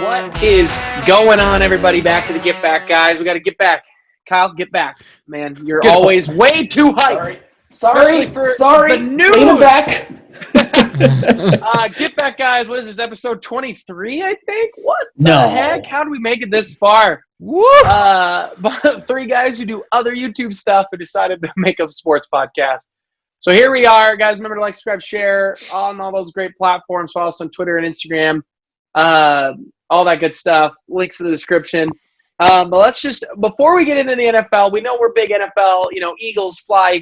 What is going on, everybody? Back to the Get Back, guys. We got to get back. Kyle, get back. Man, you're always way too hyped. Sorry. The news. Bring back. Get back, guys. What is this, episode 23, I think? What the heck? How do we make it this far? Woo! But three guys who do other YouTube stuff who decided to make a sports podcast. So here we are, guys. Remember to like, subscribe, share on all those great platforms. Follow us on Twitter and Instagram. All that good stuff. Links in the description. But let's just, before we get into the NFL, we know we're big NFL. You know, Eagles fly.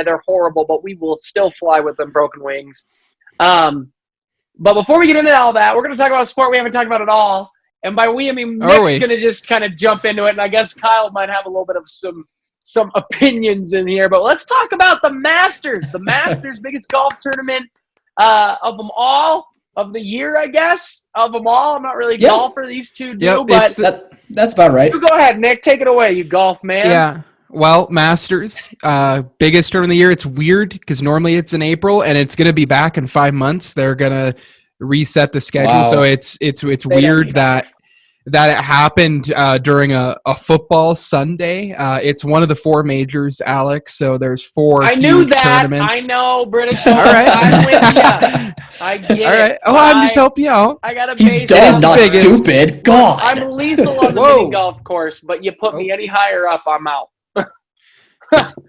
They're horrible, but we will still fly with them broken wings. But before we get into all that, we're going to talk about a sport we haven't talked about at all. And by we, I mean Nick's going to just kind of jump into it. And I guess Kyle might have a little bit of some opinions in here. But let's talk about the Masters. The Masters, biggest golf tournament of them all. Of the year, I guess, of them all. I'm not really a golfer. These two do, but that's about right. You go ahead, Nick. Take it away, you golf man. Yeah. Well, Masters, biggest tournament of the year. It's weird because normally it's in April, and it's going to be back in 5 months. They're going to reset the schedule, so it's weird that it happened during a football Sunday. It's one of the four majors, Alex. So there's four. I knew that. Tournaments. I know, British. All right. I'm with you. I get All right. it. Oh, I'm just helping you out. I got a He's base. dumb, not stupid. God. I'm lethal on the mini golf course, but you put me any higher up, I'm out.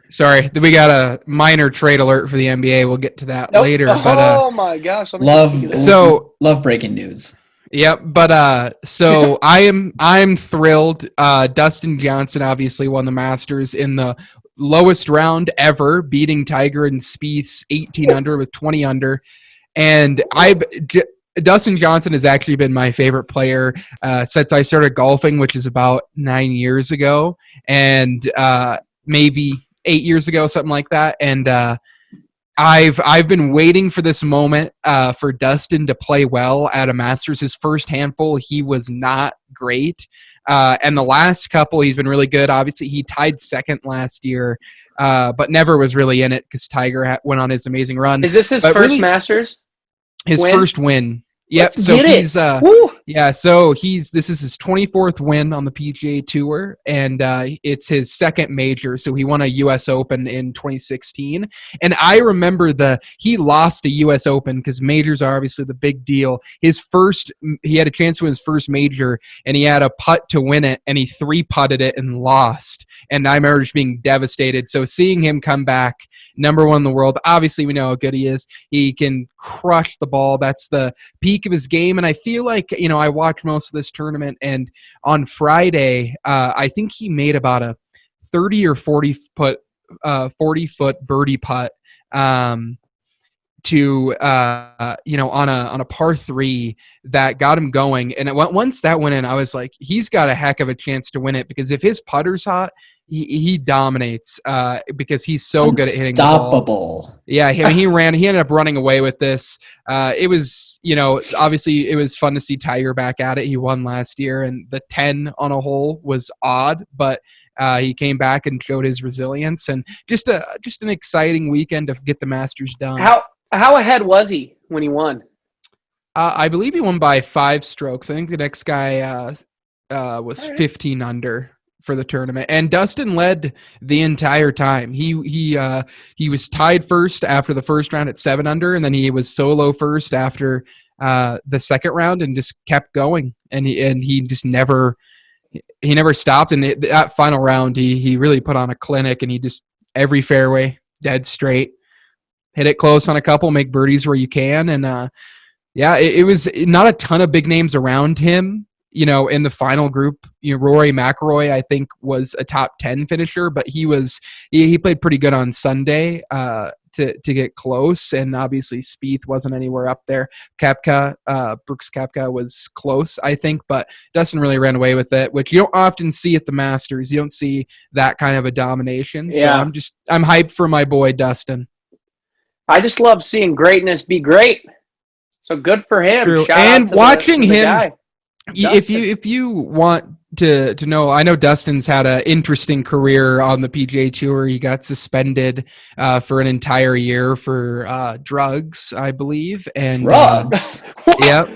Sorry, we got a minor trade alert for the NBA. We'll get to that later. But oh my gosh! Love breaking news. Yep, but so I'm thrilled. Dustin Johnson obviously won the Masters in the lowest round ever, beating Tiger and Spieth's 18 under with 20 under. And Dustin Johnson has actually been my favorite player since I started golfing, which is about 9 years ago, and maybe 8 years ago, something like that. And I've been waiting for this moment for Dustin to play well at a Masters. His first handful, he was not great. And the last couple, he's been really good. Obviously, he tied second last year, but never was really in it because Tiger went on his amazing run. Is this his first Masters? His first win. Yep. So he's this is his 24th win on the PGA Tour, and it's his second major. So he won a U.S. Open in 2016, and I remember he lost a U.S. Open because majors are obviously the big deal. He had a chance to win his first major, and he had a putt to win it, and he 3-putted it and lost. And I remember just being devastated. So seeing him come back, number one in the world, obviously we know how good he is. He can crush the ball. That's the peak of his game. And I feel like, I watched most of this tournament, and on Friday, I think he made about a 30 or 40 foot birdie putt to on a par 3 that got him going. And once that went in, I was like, he's got a heck of a chance to win it, because if his putter's hot, he dominates because he's so good at hitting the ball. Unstoppable. Yeah, he ended up running away with this. It was, obviously it was fun to see Tiger back at it. He won last year, and the 10 on a hole was odd, but he came back and showed his resilience, and just an exciting weekend to get the Masters done. How ahead was he when he won? I believe he won by 5 strokes. I think the next guy was 15 under for the tournament, and Dustin led the entire time. He was tied first after the first round at 7 under, and then he was solo first after the second round, and just kept going. And he just never stopped. And that final round, he really put on a clinic, and he just every fairway dead straight, hit it close on a couple, make birdies where you can, and it was not a ton of big names around him. In the final group, Rory McIlroy, I think, was a top 10 finisher, but he played pretty good on Sunday to get close, and obviously Spieth wasn't anywhere up there. Brooks Koepka was close, I think, but Dustin really ran away with it, which you don't often see at the Masters. You don't see that kind of a domination. Yeah. So I'm hyped for my boy Dustin. I just love seeing greatness be great. So good for him. True. Shout and out to watching the him. guy. If you want to know, I know Dustin's had an interesting career on the PGA Tour. He got suspended for an entire year for drugs, I believe. And drugs? Yep.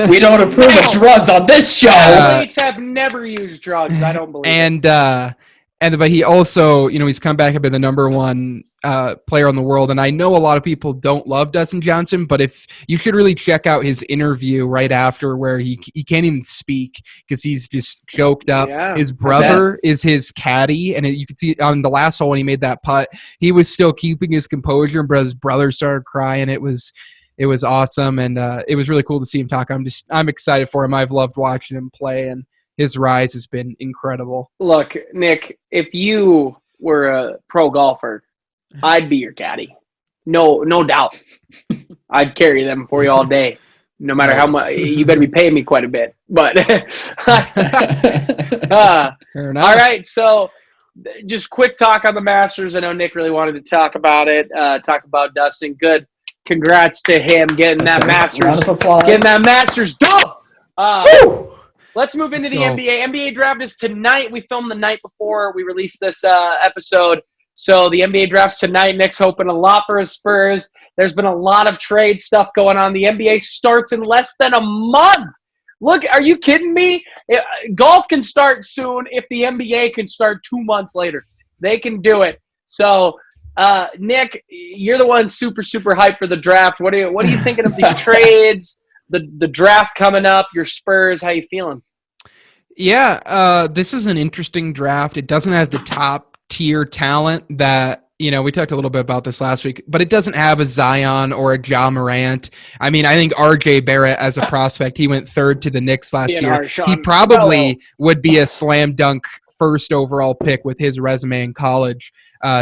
We don't approve of drugs on this show. Athletes have never used drugs. I don't believe it. But he also, he's come back up in the number one player in the world. And I know a lot of people don't love Dustin Johnson, but if you should really check out his interview right after where he can't even speak because he's just choked up. Yeah, his brother is his caddy, and you can see on the last hole when he made that putt, he was still keeping his composure, and his brother started crying. It was awesome, and it was really cool to see him talk. I'm excited for him. I've loved watching him play, and his rise has been incredible. Look, Nick, if you were a pro golfer, I'd be your caddy. No doubt. I'd carry them for you all day, no matter how much. You better be paying me quite a bit. But Fair enough. all right, so just quick talk on the Masters. I know Nick really wanted to talk about it. Talk about Dustin. Good. Congrats to him getting that Masters. Round of applause. Getting that Masters done. Let's move into the NBA. NBA draft is tonight. We filmed the night before we released this episode. So the NBA draft's tonight. Nick's hoping a lot for his Spurs. There's been a lot of trade stuff going on. The NBA starts in less than a month. Look, are you kidding me? Golf can start soon if the NBA can start 2 months later. They can do it. So, Nick, you're the one super, super hyped for the draft. What are you thinking of these trades? The draft coming up, your Spurs, how you feeling? Yeah, this is an interesting draft. It doesn't have the top tier talent that, we talked a little bit about this last week, but it doesn't have a Zion or a Ja Morant. I mean, I think RJ Barrett as a prospect, he went third to the Knicks last year. He probably would be a slam dunk first overall pick with his resume in college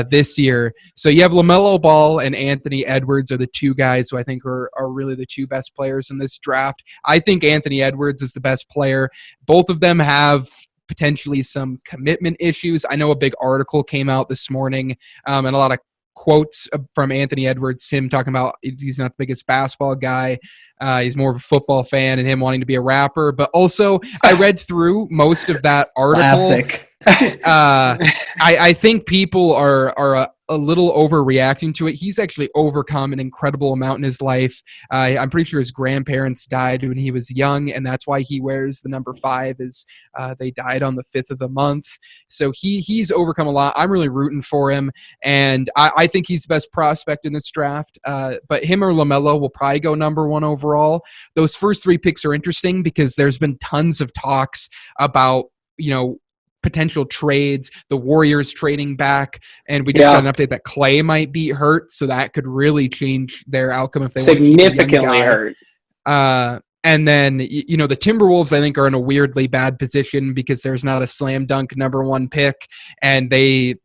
this year. So you have LaMelo Ball and Anthony Edwards are the two guys who I think are really the two best players in this draft. I think Anthony Edwards is the best player. Both of them have potentially some commitment issues. I know a big article came out this morning and a lot of quotes from Anthony Edwards, him talking about he's not the biggest basketball guy. He's more of a football fan and him wanting to be a rapper. But also, I read through most of that article. Classic. I think people are a little overreacting to it. He's actually overcome an incredible amount in his life. I'm pretty sure his grandparents died when he was young, and that's why he wears the number 5. Is they died on the 5th of the month. So he's overcome a lot. I'm really rooting for him, and I think he's the best prospect in this draft. But him or LaMelo will probably go number 1 overall. Those first 3 picks are interesting because there's been tons of talks about, potential trades, the Warriors trading back, and we just got an update that Clay might be hurt, so that could really change their outcome if they significantly hurt. And then, the Timberwolves, I think, are in a weirdly bad position because there's not a slam dunk number 1 pick, and they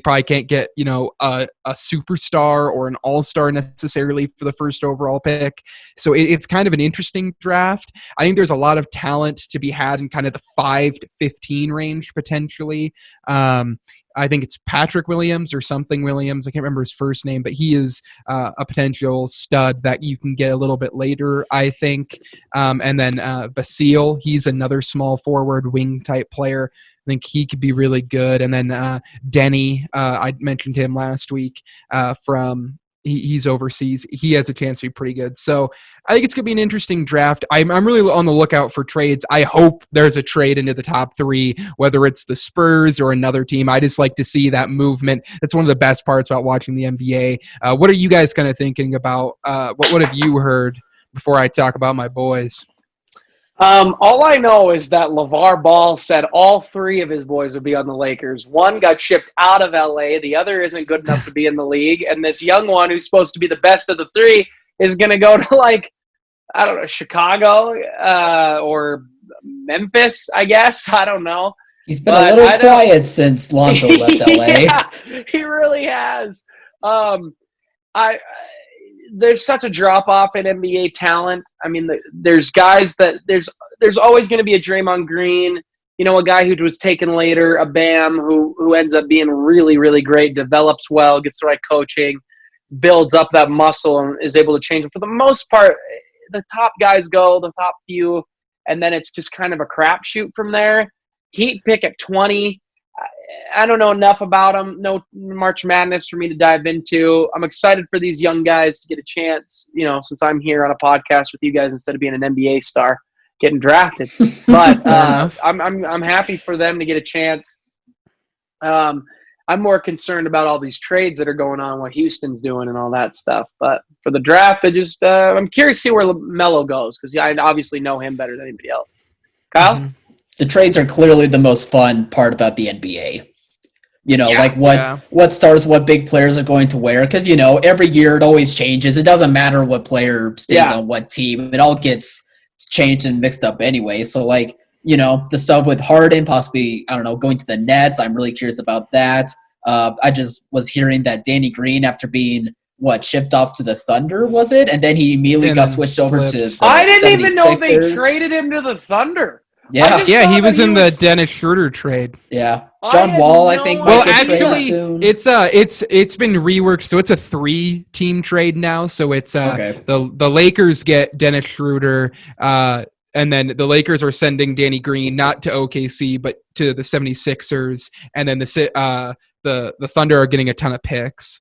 probably can't get, a superstar or an all-star necessarily for the first overall pick. So it's kind of an interesting draft. I think there's a lot of talent to be had in kind of the 5 to 15 range potentially. I think it's Patrick Williams or something Williams. I can't remember his first name, but he is a potential stud that you can get a little bit later, I think. And then Basile, he's another small forward wing type player. I think he could be really good. And then Denny, I mentioned him last week he's overseas. He has a chance to be pretty good. So I think it's going to be an interesting draft. I'm really on the lookout for trades. I hope there's a trade into the top 3, whether it's the Spurs or another team. I just like to see that movement. That's one of the best parts about watching the NBA. What are you guys kind of thinking about? What have you heard before I talk about my boys? All I know is that LeVar Ball said all 3 of his boys would be on the Lakers. One got shipped out of LA. The other isn't good enough to be in the league. And this young one who's supposed to be the best of the 3 is going to go to Chicago or Memphis, I guess. I don't know. He's been a little quiet since Lonzo left LA. Yeah, he really has. There's such a drop-off in NBA talent. I mean, there's guys that there's always going to be a Draymond Green, a guy who was taken later, a Bam who ends up being really, really great, develops well, gets the right coaching, builds up that muscle, and is able to change it. For the most part, the top guys go, the top few, and then it's just kind of a crapshoot from there. Heat pick at 20. I don't know enough about them. No March Madness for me to dive into. I'm excited for these young guys to get a chance, since I'm here on a podcast with you guys instead of being an NBA star getting drafted. But I'm happy for them to get a chance. I'm more concerned about all these trades that are going on, what Houston's doing and all that stuff. But for the draft, I'm curious to see where LaMelo goes because I obviously know him better than anybody else. Kyle? Mm-hmm. The trades are clearly the most fun part about the NBA. What stars, what big players are going to wear. Because, every year it always changes. It doesn't matter what player stays on what team. It all gets changed and mixed up anyway. So, the stuff with Harden possibly, I don't know, going to the Nets. I'm really curious about that. I just was hearing that Danny Green, after being, shipped off to the Thunder, was it? And then he immediately got switched over to the I didn't even know they 76ers. traded him to the Thunder. Yeah, he was in the Dennis Schroeder trade. Yeah. John Wall, I think. Well, actually, it's been reworked, so it's a 3-team trade now. So it's the Lakers get Dennis Schroeder, and then the Lakers are sending Danny Green not to OKC but to the 76ers, and then the Thunder are getting a ton of picks,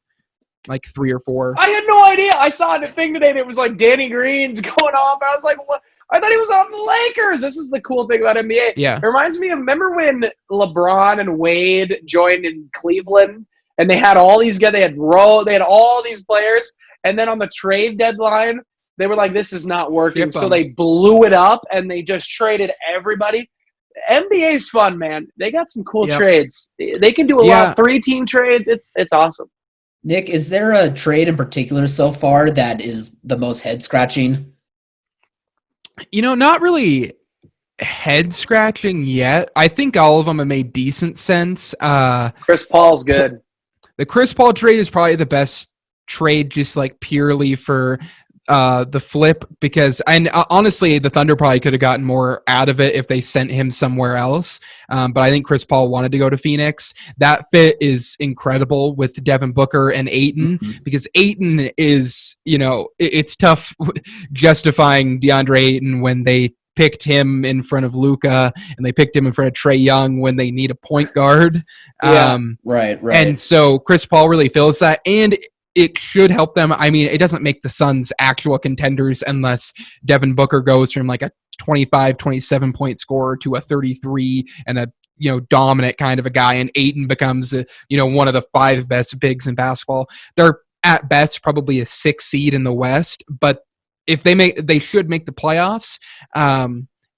like 3 or 4. I had no idea. I saw a thing today that was like Danny Green's going off. I was like, what? I thought he was on the Lakers. This is the cool thing about NBA. Yeah. It reminds me of, remember when LeBron and Wade joined in Cleveland and they had all these guys, they had all these players, and then on the trade deadline, they were like, this is not working. So they blew it up and they just traded everybody. NBA is fun, man. They got some cool trades. They can do a lot of 3-team trades. It's awesome. Nick, is there a trade in particular so far that is the most head-scratching? Not really head-scratching yet. I think all of them have made decent sense. Chris Paul's good. The Chris Paul trade is probably the best trade just like purely for the flip because honestly the Thunder probably could have gotten more out of it if they sent him somewhere else, but I think Chris Paul wanted to go to Phoenix. That fit is incredible with Devin Booker and Ayton because Ayton is it's tough justifying DeAndre Ayton when they picked him in front of Luka and they picked him in front of Trae Young when they need a point guard. Right. And so Chris Paul really fills that, and it should help them. I mean, it doesn't make the Suns actual contenders unless Devin Booker goes from like a 25, 27 point scorer to a 33 and a dominant kind of a guy, and Ayton becomes one of the 5 best bigs in basketball. They're at best probably a 6 seed in the West, but if they should make the playoffs.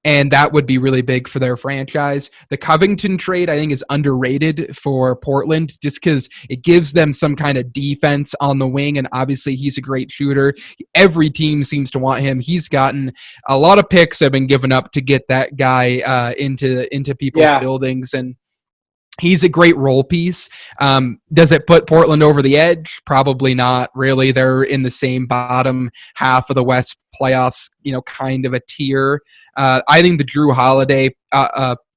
And that would be really big for their franchise. The Covington trade, I think, is underrated for Portland just because it gives them some kind of defense on the wing, and obviously he's a great shooter. Every team seems to want him. He's gotten a lot of picks have been given up to get that guy into people's buildings, and he's a great role piece. Does it put Portland over the edge? Probably not, really. They're in the same bottom half of the West playoffs, kind of a tier. I think the Drew Holiday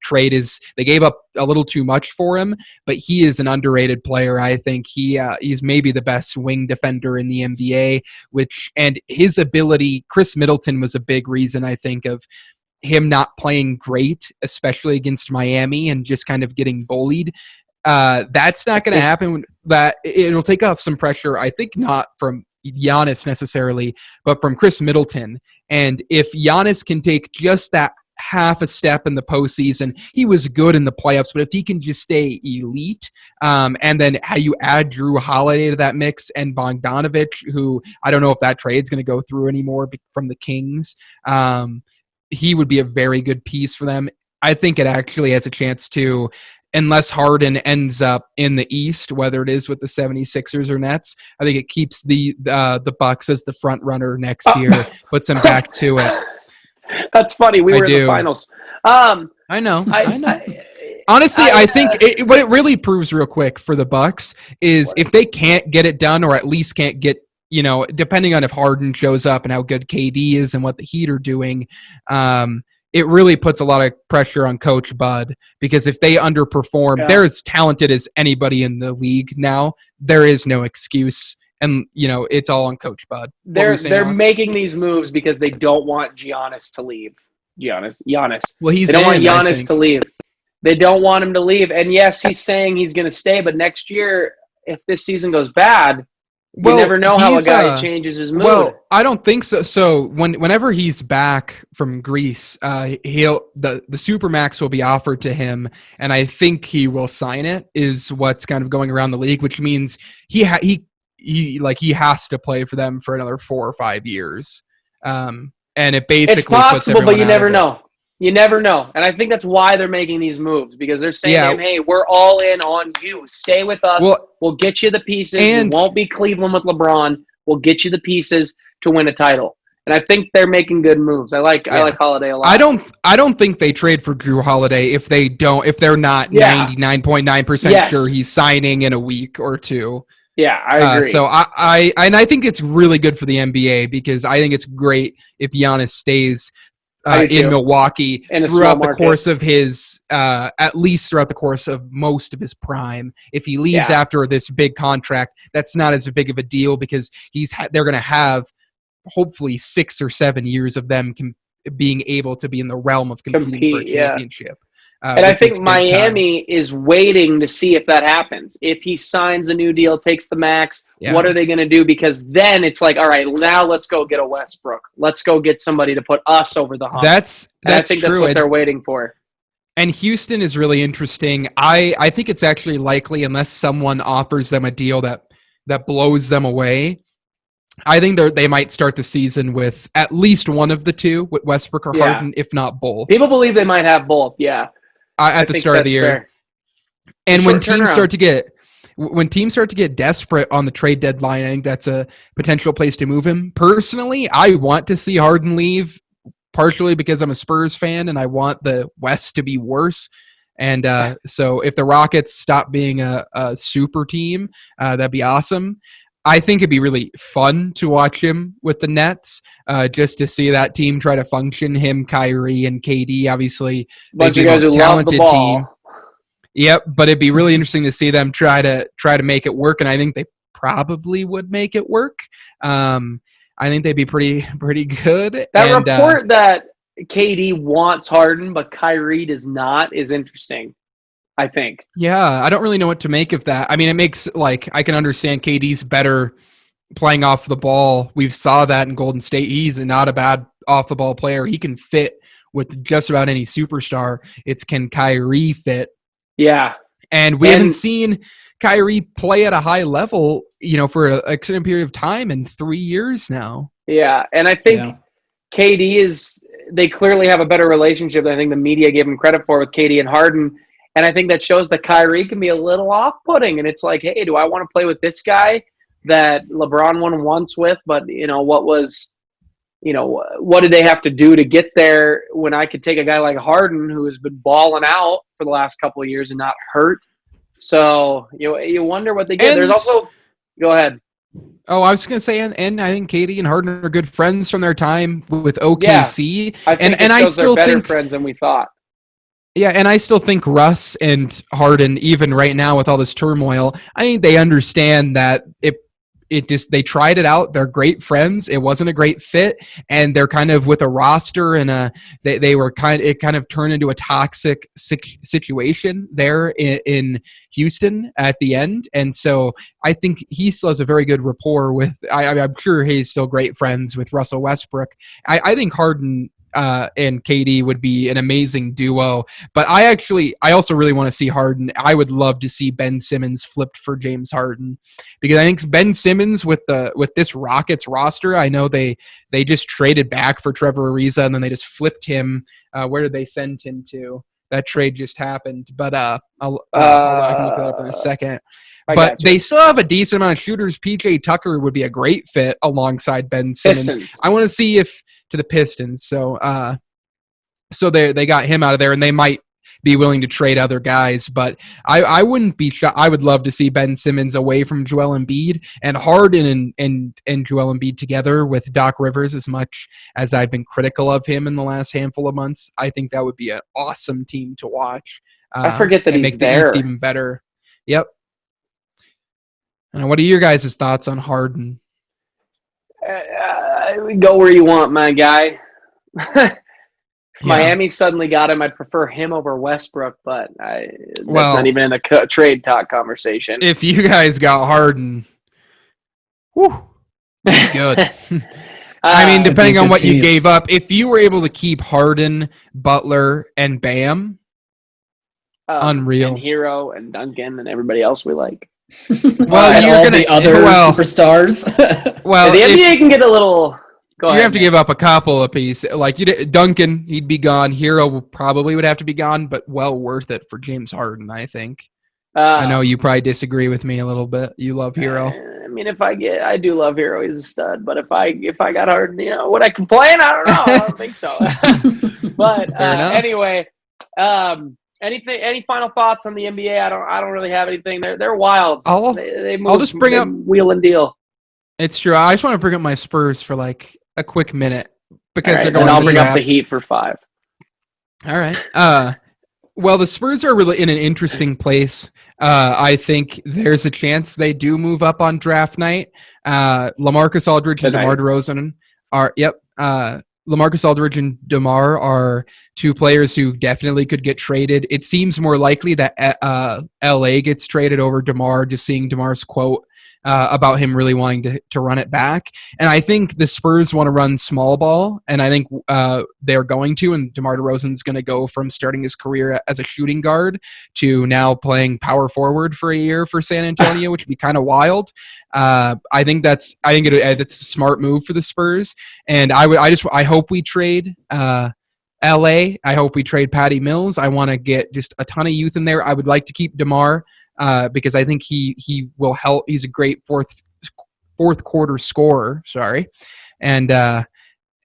trade they gave up a little too much for him, but he is an underrated player. I think he's maybe the best wing defender in the NBA, and his ability, Chris Middleton was a big reason, I think, of him not playing great, especially against Miami and just kind of getting bullied. That's not going to happen. That it'll take off some pressure, I think, not from Giannis necessarily, but from Chris Middleton. And if Giannis can take just that half a step in the postseason, he was good in the playoffs, but if he can just stay elite, and then how you add Drew Holiday to that mix and Bogdanovich, who I don't know if that trade's going to go through anymore from the Kings, he would be a very good piece for them. I think it actually has a chance to, unless Harden ends up in the East, whether it is with the 76ers or Nets, I think it keeps the Bucks as the front runner next year, puts them back to it. That's funny. We were in the finals. I know. Honestly, I think what it really proves real quick for the Bucks is if they can't get it done, or at least can't get, depending on if Harden shows up and how good KD is and what the Heat are doing, it really puts a lot of pressure on Coach Bud, because if they underperform, they're as talented as anybody in the league now. There is no excuse. And, it's all on Coach Bud. They're making these moves because they don't want Giannis to leave. Giannis. Well, they don't want Giannis to leave. They don't want him to leave. And yes, he's saying he's going to stay, but next year, if this season goes bad, you never know how a guy changes his mood. Well, I don't think so. So whenever he's back from Greece, the Supermax will be offered to him, and I think he will sign it. Is what's kind of going around the league, which means he has to play for them for another 4 or 5 years. And it basically it's possible, but you never know. You never know. And I think that's why they're making these moves, because they're saying to him, hey, we're all in on you. Stay with us. We'll get you the pieces. It won't be Cleveland with LeBron. We'll get you the pieces to win a title. And I think they're making good moves. I like Holiday a lot. I don't think they trade for Drew Holiday if they're not 99.9% sure he's signing in a week or two. Yeah, I agree. So I think it's really good for the NBA, because I think it's great if Giannis stays in Milwaukee throughout the course of his, at least throughout the course of most of his prime. If he leaves after this big contract, that's not as big of a deal, because they're going to have hopefully 6 or 7 years of them being able to be in the realm of competing for a championship. And I think Miami is waiting to see if that happens. If he signs a new deal, takes the max, what are they going to do? Because then it's like, all right, now let's go get a Westbrook. Let's go get somebody to put us over the hump. I think true. That's what they're waiting for. And Houston is really interesting. I think it's actually likely, unless someone offers them a deal that blows them away, I think they might start the season with at least one of the two, with Westbrook or Harden, if not both. People believe they might have both, at the start of the year. Fair. And when teams start to get desperate on the trade deadline, I think that's a potential place to move him. Personally, I want to see Harden leave, partially because I'm a Spurs fan and I want the West to be worse. And so if the Rockets stop being a super team, that'd be awesome. I think it'd be really fun to watch him with the Nets, just to see that team try to function. Him, Kyrie, and KD, obviously, they'd be the most talented team. Yep, but it'd be really interesting to see them try to make it work, and I think they probably would make it work. I think they'd be pretty good. That report that KD wants Harden, but Kyrie does not, is interesting, I think. Yeah, I don't really know what to make of that. I mean, it makes, I can understand KD's better playing off the ball. We saw that in Golden State. He's not a bad off-the-ball player. He can fit with just about any superstar. It's can Kyrie fit? Yeah. And we haven't seen Kyrie play at a high level, for an extended period of time in 3 years now. Yeah, and I think KD they clearly have a better relationship than I think the media gave him credit for with KD and Harden. And I think that shows that Kyrie can be a little off-putting. And it's like, hey, do I want to play with this guy that LeBron won once with? But, what did they have to do to get there when I could take a guy like Harden, who has been balling out for the last couple of years and not hurt? So you wonder what they get. There's also – go ahead. Oh, I was going to say, and I think KD and Harden are good friends from their time with OKC. Yeah, I think I still they're better friends than we thought. Yeah, and I still think Russ and Harden, even right now with all this turmoil, I think they understand that they tried it out. They're great friends. It wasn't a great fit, and they're kind of with a roster and it kind of turned into a toxic situation there in Houston at the end. And so I think he still has a very good rapport with. I'm sure he's still great friends with Russell Westbrook. I think Harden and KD would be an amazing duo. But I also really want to see Harden. I would love to see Ben Simmons flipped for James Harden, because I think Ben Simmons with this Rockets roster, I know they just traded back for Trevor Ariza and then they just flipped him. Where did they send him to? That trade just happened, but I can look that up in a second. But they still have a decent amount of shooters. PJ Tucker would be a great fit alongside Ben Simmons. Pistons. I want to see if to the Pistons. So they got him out of there, and they might be willing to trade other guys. But I wouldn't be shocked. I would love to see Ben Simmons away from Joel Embiid, and Harden and Joel Embiid together with Doc Rivers. As much as I've been critical of him in the last handful of months, I think that would be an awesome team to watch. I forget that and he's make there. The East even better. Yep. And what are your guys' thoughts on Harden? Go where you want, my guy. Miami suddenly got him. I'd prefer him over Westbrook, but that's not even in the trade talk conversation. If you guys got Harden, whew, good. I mean, depending on what you gave up, if you were able to keep Harden, Butler, and Bam, unreal. And Hero and Duncan and everybody else we like. Well, and all the other superstars. Well, the NBA can get a little. You have to give up a couple a piece. Like Duncan, he'd be gone. Hero probably would have to be gone, but well worth it for James Harden, I think. I know you probably disagree with me a little bit. You love Hero. I mean, I do love Hero. He's a stud. But if I got Harden, would I complain? I don't know. I don't think so. But anyway, any final thoughts on the NBA? I don't really have anything. They're wild. I'll just bring up wheel and deal. It's true. I just want to bring up my Spurs for like a quick minute because they're going. And I'll bring up the Heat for 5. All right. Well, the Spurs are really in an interesting place. I think there's a chance they do move up on draft night. Lamarcus Aldridge and Demar Derozan are. Yep. Lamarcus Aldridge and Demar are 2 players who definitely could get traded. It seems more likely that LA gets traded over Demar, just seeing Demar's quote about him really wanting to run it back. And I think the Spurs want to run small ball, and I think they're going to, and DeMar DeRozan's going to go from starting his career as a shooting guard to now playing power forward for a year for San Antonio, which would be kind of wild. I think that's a smart move for the Spurs, and I hope we trade LA. I hope we trade Patty Mills. I want to get just a ton of youth in there. I would like to keep DeMar because I think he will help. He's a great fourth quarter scorer. Sorry, but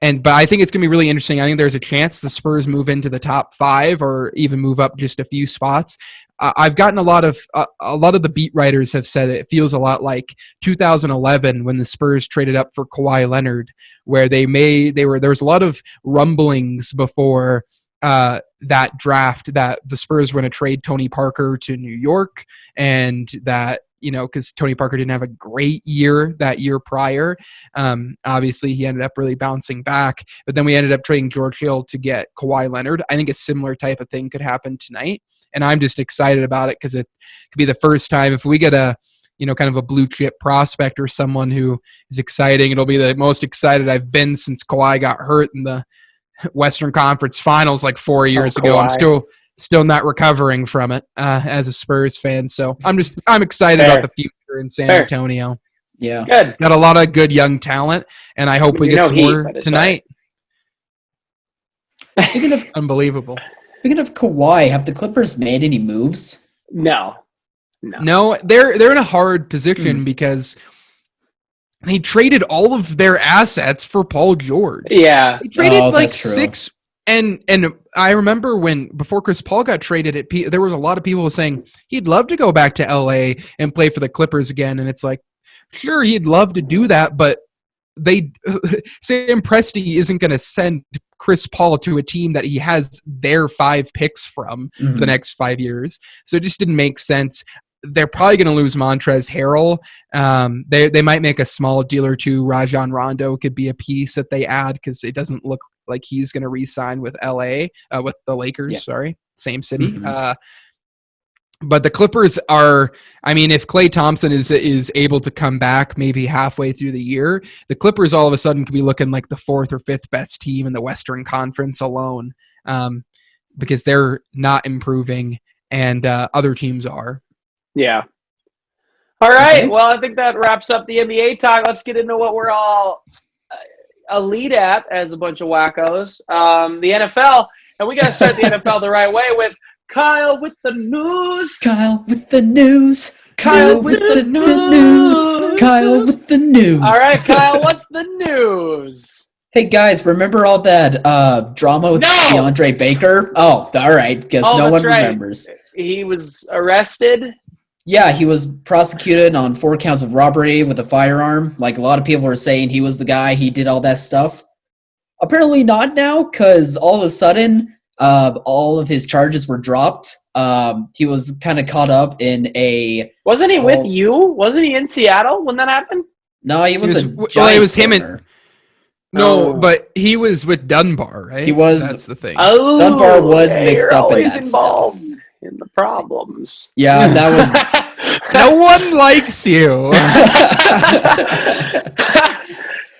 I think it's going to be really interesting. I think there's a chance the Spurs move into the top 5 or even move up just a few spots. I've gotten a lot of the beat writers have said it feels a lot like 2011 when the Spurs traded up for Kawhi Leonard, where there was a lot of rumblings before that draft that the Spurs were going to trade Tony Parker to New York, and that, because Tony Parker didn't have a great year that year prior. Obviously, he ended up really bouncing back, but then we ended up trading George Hill to get Kawhi Leonard. I think a similar type of thing could happen tonight, and I'm just excited about it because it could be the first time if we get a kind of a blue chip prospect or someone who is exciting. It'll be the most excited I've been since Kawhi got hurt in the Western Conference Finals like 4 years ago. I'm still not recovering from it as a Spurs fan. So I'm excited about the future in San Antonio. Yeah. Good. Got a lot of good young talent, and I hope we get some more tonight. Speaking of unbelievable. Speaking of Kawhi, have the Clippers made any moves? No, they're in a hard position because they traded all of their assets for Paul George. Yeah. They traded 6. And I remember before Chris Paul got traded, there was a lot of people saying he'd love to go back to LA and play for the Clippers again. And it's like, sure, he'd love to do that, but Sam Presti isn't going to send Chris Paul to a team that he has their 5 picks from for the next 5 years. So it just didn't make sense. They're probably going to lose Montrezl Harrell. They might make a small deal or two. Rajon Rondo could be a piece that they add because it doesn't look like he's going to re-sign with with the Lakers. Yeah. Sorry, same city. But the Clippers are. I mean, if Klay Thompson is able to come back maybe halfway through the year, the Clippers all of a sudden could be looking like the 4th or 5th best team in the Western Conference alone, because they're not improving and other teams are. Yeah. All right. Okay. Well, I think that wraps up the NBA talk. Let's get into what we're all elite at as a bunch of wackos. The NFL. And we got to start the NFL the right way with Kyle with the news. Kyle with the news. Kyle with the news. Kyle with the news. All right, Kyle, what's the news? Hey, guys, remember all that drama with DeAndre Baker? Oh, all right. Guess no one remembers. He was arrested. Yeah, he was prosecuted on 4 counts of robbery with a firearm. Like, a lot of people are saying he was the guy, he did all that stuff. Apparently not now, because all of a sudden, all of his charges were dropped. He was kind of caught up in a... Wasn't he with you? Wasn't he in Seattle when that happened? No, he was it was him and... No, but he was with Dunbar, right? He was. That's the thing. Oh, Dunbar was mixed up in that involved stuff. in the problems. Yeah, that was. No one likes you.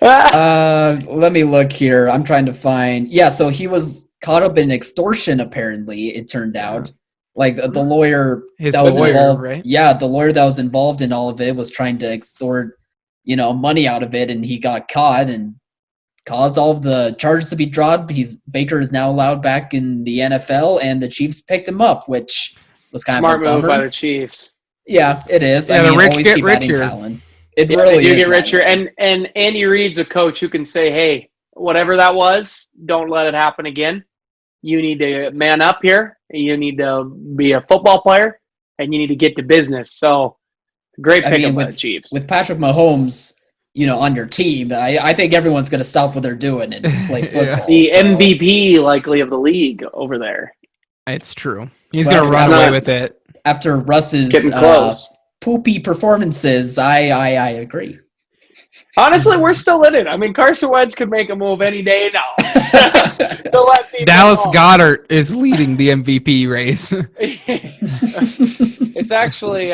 Let me look here. I'm trying to find. Yeah, so he was caught up in extortion. Apparently, it turned out. Like the lawyer His that was lawyer, involved, right? Yeah, the lawyer that was involved in all of it was trying to extort, money out of it, and he got caught and caused all of the charges to be dropped. Baker is now allowed back in the NFL, and the Chiefs picked him up, which was kind Smart of a bummer. move by the Chiefs. Yeah, it is. Yeah, the rich always get keep adding richer. talent. It Yeah, really they do is get that richer, way. and Andy Reid's a coach who can say, "Hey, whatever that was, don't let it happen again. You need to man up here. You need to be a football player, and you need to get to business." So, great pick by the Chiefs. With Patrick Mahomes, on your team, I think everyone's going to stop what they're doing and play football. The MVP likely of the league over there. It's true. He's going to run away with it. After Russ's getting close. Poopy performances, I agree. Honestly, we're still in it. I mean, Carson Wentz could make a move any day now. Dallas Goedert is leading the MVP race. It's actually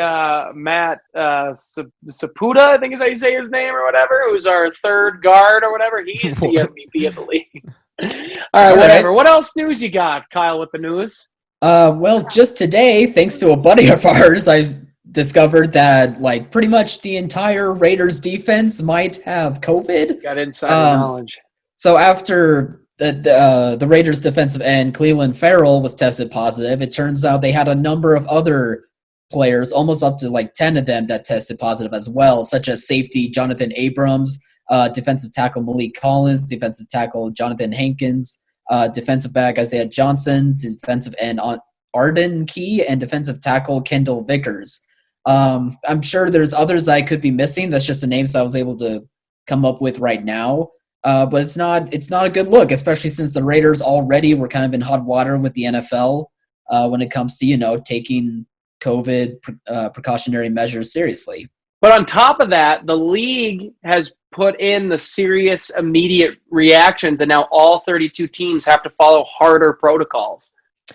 Matt Saputo, I think is how you say his name or whatever, who's our third guard or whatever. He's the MVP of the league. All right, whatever. Right. What else news you got, Kyle, with the news? Well, just today, thanks to a buddy of ours, I've discovered that pretty much the entire Raiders defense might have COVID. Got insider knowledge. So after the Raiders defensive end Cleveland Farrell was tested positive, it turns out they had a number of other players, almost up to 10 of them, that tested positive as well, such as safety Jonathan Abrams, defensive tackle Malik Collins, defensive tackle Jonathan Hankins, defensive back Isaiah Johnson, defensive end Arden Key, and defensive tackle Kendall Vickers. I'm sure there's others I could be missing. That's just the names I was able to come up with right now. But it's not a good look, especially since the Raiders already were kind of in hot water with the NFL when it comes to, taking COVID precautionary measures seriously. But on top of that, the league has put in the serious immediate reactions, and now all 32 teams have to follow harder protocols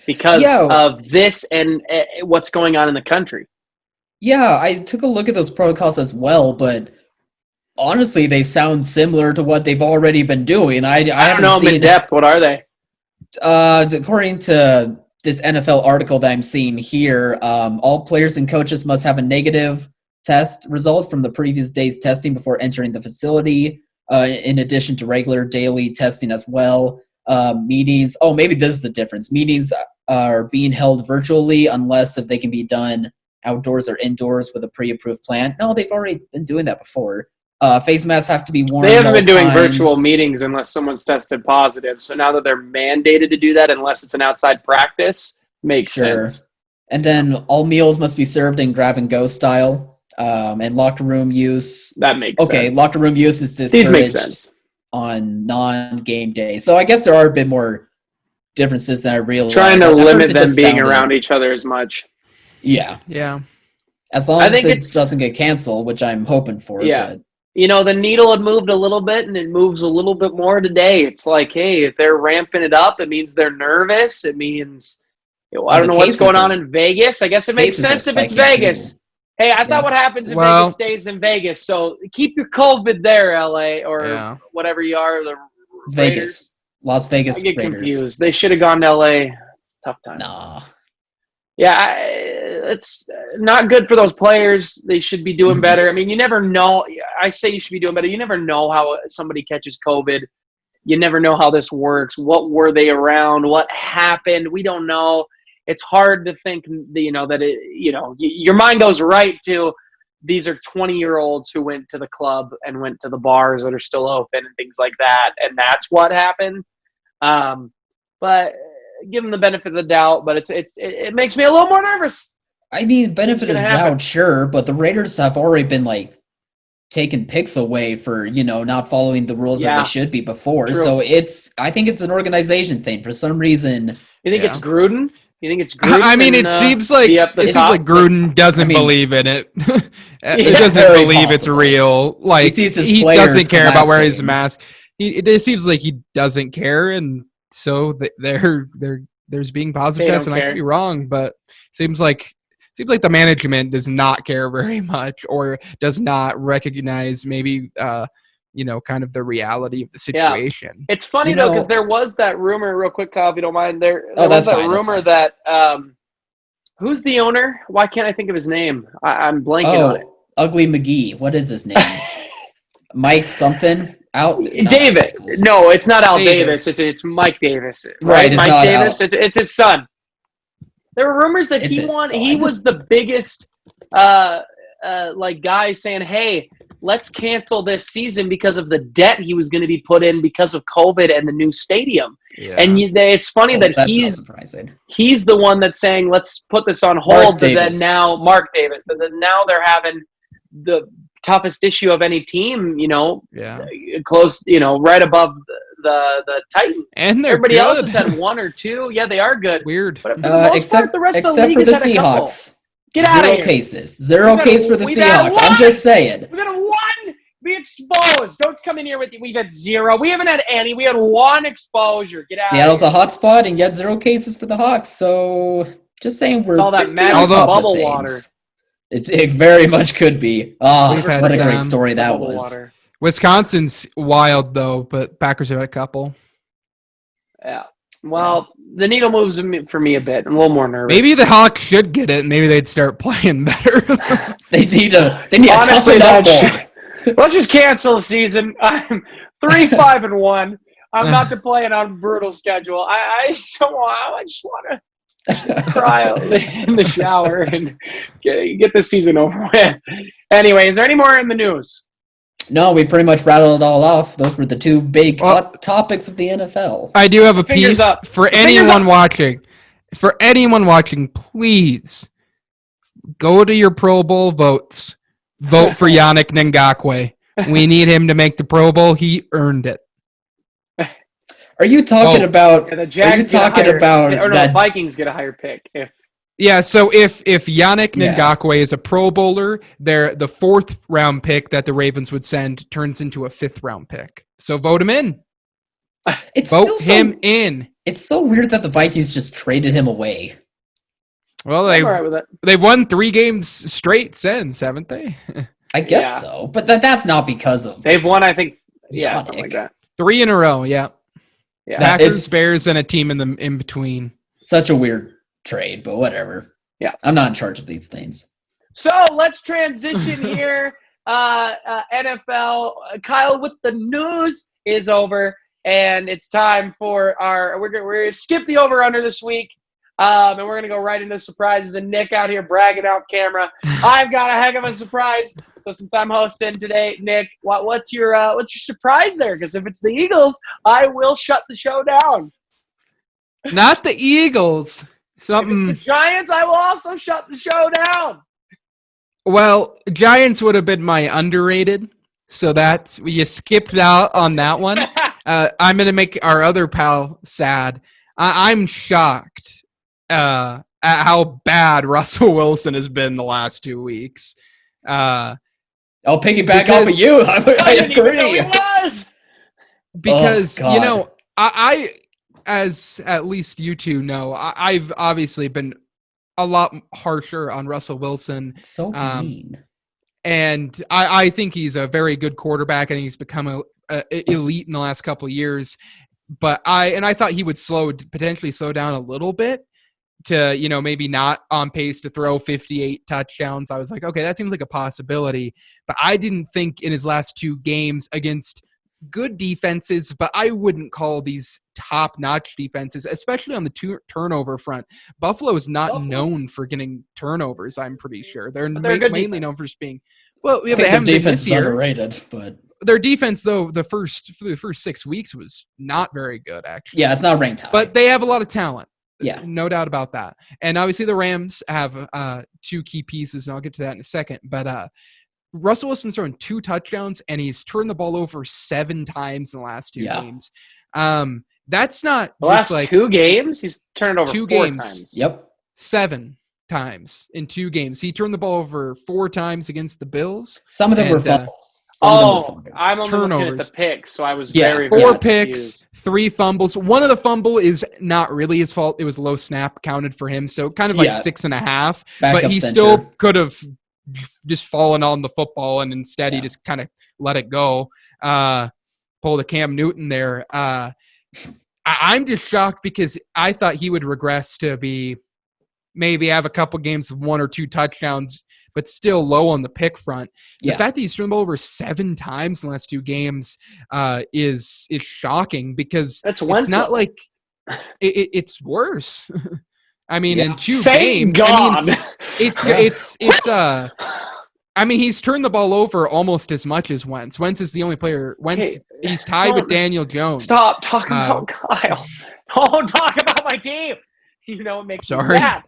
because of this and what's going on in the country. Yeah, I took a look at those protocols as well, but honestly, they sound similar to what they've already been doing. I don't know them in depth. What are they? According to this NFL article that I'm seeing here, all players and coaches must have a negative test result from the previous day's testing before entering the facility, in addition to regular daily testing as well. Meetings, maybe this is the difference. Meetings are being held virtually unless if they can be done outdoors or indoors with a pre-approved plan. No, they've already been doing that before. Face masks have to be worn. They haven't been doing virtual meetings unless someone's tested positive. So now that they're mandated to do that, unless it's an outside practice, makes sense. And then all meals must be served in grab-and-go style. And locker room use. That makes sense. Okay, locker room use is discouraged on non-game day. So I guess there are a bit more differences than I realized. Trying to limit them being around each other as much. Yeah. Yeah. As long as it doesn't get canceled, which I'm hoping for. Yeah. But. The needle had moved a little bit, and it moves a little bit more today. It's like, hey, if they're ramping it up, it means they're nervous. It means, I don't know what's going on in Vegas. I guess it makes sense if it's Vegas. Too. Hey, I thought what happens in Vegas stays in Vegas. So keep your COVID there, LA, or whatever you are. The Vegas. Raiders. Las Vegas. I get Raiders. Confused. They should have gone to LA. It's a tough time. Nah. Yeah, it's not good for those players. They should be doing better. I mean, you never know. I say you should be doing better. You never know how somebody catches COVID. You never know how this works. What were they around? What happened? We don't know. It's hard to think, that your mind goes right to these are 20-year-olds who went to the club and went to the bars that are still open and things like that, and that's what happened. But give them the benefit of the doubt, but it makes me a little more nervous. I mean, benefit of the doubt, sure, but the Raiders have already been taking picks away for not following the rules as they should be before. True. So I think it's an organization thing for some reason. You think it's Gruden? You think it's Gruden? I mean, it seems like Gruden doesn't believe in it. He doesn't believe it's real. He doesn't care about wearing his mask. it seems like he doesn't care, and so there's being positive tests, and I could be wrong, but seems like the management does not care very much, or does not recognize maybe kind of the reality of the situation. Yeah. It's funny though, because there was that rumor, real quick, Kyle, if you don't mind. There was that rumor that who's the owner? Why can't I think of his name? I'm blanking on it. Ugly McGee. What is his name? Mike something? David. No, it's not Al Davis. It's Mike Davis. Right? It's Mike not Davis. It's his son. There were rumors that he was the biggest guy saying, hey, let's cancel this season because of the debt he was going to be put in because of COVID and the new stadium. Yeah. And it's funny that he's the one that's saying, let's put this on hold. But then now Mark Davis, but then now they're having the toughest issue of any team, close, right above the Titans. And everybody else has had one or two. Yeah, they are good. Weird. But for the most part, the rest of the league for the has had Seahawks. Get out of here. Zero case for the Seahawks. I'm just saying. We got one. Be exposed. Don't come in here with we've had zero. We haven't had any. We had one exposure. Get out. Seattle's a hot spot, and yet 0 cases for the Hawks. So just saying, we're all that magic bubble water. It very much could be. Oh, what a great story that was. Water. Wisconsin's wild though, but Packers have had a couple. Yeah. Well, the needle moves for me a bit. I'm a little more nervous. Maybe the Hawks should get it. Maybe they'd start playing better. They need to toughen up more. Let's just cancel the season. I'm 3-5-1. I'm not to play it on a brutal schedule. I just want to cry in the shower and get the season over with. Anyway, is there any more in the news? No, we pretty much rattled it all off. Those were the two big hot topics of the NFL. I do have a piece for anyone watching. For anyone watching, please go to your Pro Bowl votes. Vote for Yannick Ngakoue. We need him to make the Pro Bowl. He earned it. Are you talking about? The Jags the Vikings get a higher pick if. Yeah, so if Yannick Ngakoue is a Pro Bowler, the 4th round pick that the Ravens would send turns into a 5th round pick. So vote him in. Vote him in. It's so weird that the Vikings just traded him away. Well, they've won 3 games straight since, haven't they? I guess so, but that's not because of. They've won, I think. Yeah, something like that. 3 in a row. Yeah. Packers, Bears, and a team in between. Such a weird trade, but whatever. Yeah, I'm not in charge of these things. So let's transition here. NFL. Kyle, with the news is over, and it's time for we're gonna skip the over under this week, and we're gonna go right into surprises. And Nick out here bragging out camera. I've got a heck of a surprise. So since I'm hosting today, Nick, what's your surprise there? Because if it's the Eagles, I will shut the show down. Not the Eagles. Something. If it's the Giants, I will also shut the show down. Well, Giants would have been my underrated, so you skipped out on that one. I'm going to make our other pal sad. I'm shocked at how bad Russell Wilson has been the last 2 weeks. I'll piggyback off of you. I agree. He was. Because, I as at least you two know, I've obviously been a lot harsher on Russell Wilson. So mean. And I think he's a very good quarterback. I think he's become a elite in the last couple of years. But I thought he would potentially slow down a little bit to, maybe not on pace to throw 58 touchdowns. I was like, okay, that seems like a possibility. But I didn't think in his last 2 games against good defenses, but I wouldn't call these top-notch defenses, especially on the turnover front. Buffalo is not known for getting turnovers, I'm pretty sure. They're mainly known for just being they haven't been this year. Underrated, but their defense, though, for the first 6 weeks was not very good, actually. Yeah, it's not ranked high. But they have a lot of talent. Yeah. No doubt about that. And obviously the Rams have 2 key pieces, and I'll get to that in a second. But Russell Wilson's thrown 2 touchdowns, and he's turned the ball over 7 times in the last 2 games. That's not the last 2 games. He's turned over 2 4 games. times. Yep, 7 times in 2 games. He turned the ball over 4 times against the Bills. Some of them were fumbles. I'm only looking at the picks, so I was very 4 picks, 3 fumbles. One of the fumble is not really his fault. It was low snap counted for him, so kind of like 6.5. But he still could have just fallen on the football, and instead he just kind of let it go. Pulled a Cam Newton there. I'm just shocked because I thought he would regress to be maybe have a couple games of 1 or 2 touchdowns, but still low on the pick front. The fact that he's thrown the ball over 7 times in the last 2 games is shocking because it's not like it's worse. I mean, in 2 games, God. I mean, he's turned the ball over almost as much as Wentz. Wentz is the only player. He's tied with Daniel Jones. Stop talking about Kyle. Don't talk about my team. You know, it makes me sad.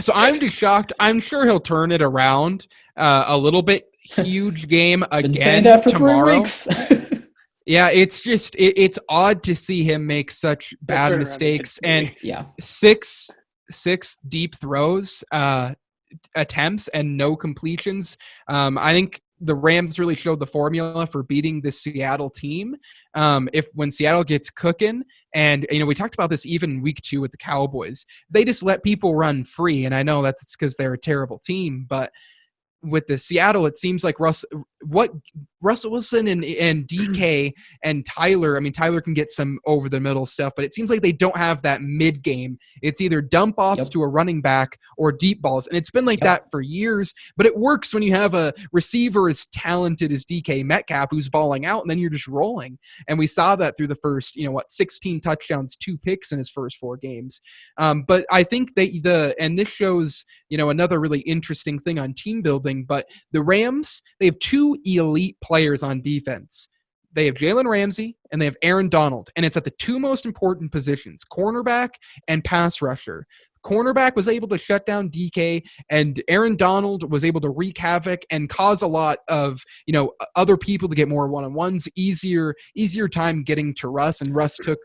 So I'm just shocked. I'm sure he'll turn it around a little bit. Huge game again tomorrow. 3 weeks. Yeah, it's just it's odd to see him make such bad mistakes and 6 deep throws. Attempts and no completions. I think the Rams really showed the formula for beating the Seattle team. When Seattle gets cooking, and we talked about this even week 2 with the Cowboys, they just let people run free. And I know that's because they're a terrible team, but with the Seattle, it seems like Russell Wilson and DK and Tyler. I mean, Tyler can get some over the middle stuff, but it seems like they don't have that mid game. It's either dump offs to a running back or deep balls. And it's been like that for years, but it works when you have a receiver as talented as DK Metcalf who's balling out, and then you're just rolling. And we saw that through the first, 16 touchdowns, 2 picks in his first 4 games. But I think that and this shows, another really interesting thing on team building, but the Rams, they have 2 elite players on defense. They have Jalen Ramsey and they have Aaron Donald, and it's at the 2 most important positions, cornerback and pass rusher. Cornerback was able to shut down DK, and Aaron Donald was able to wreak havoc and cause a lot of, other people to get more one-on-ones, easier time getting to Russ, and Russ took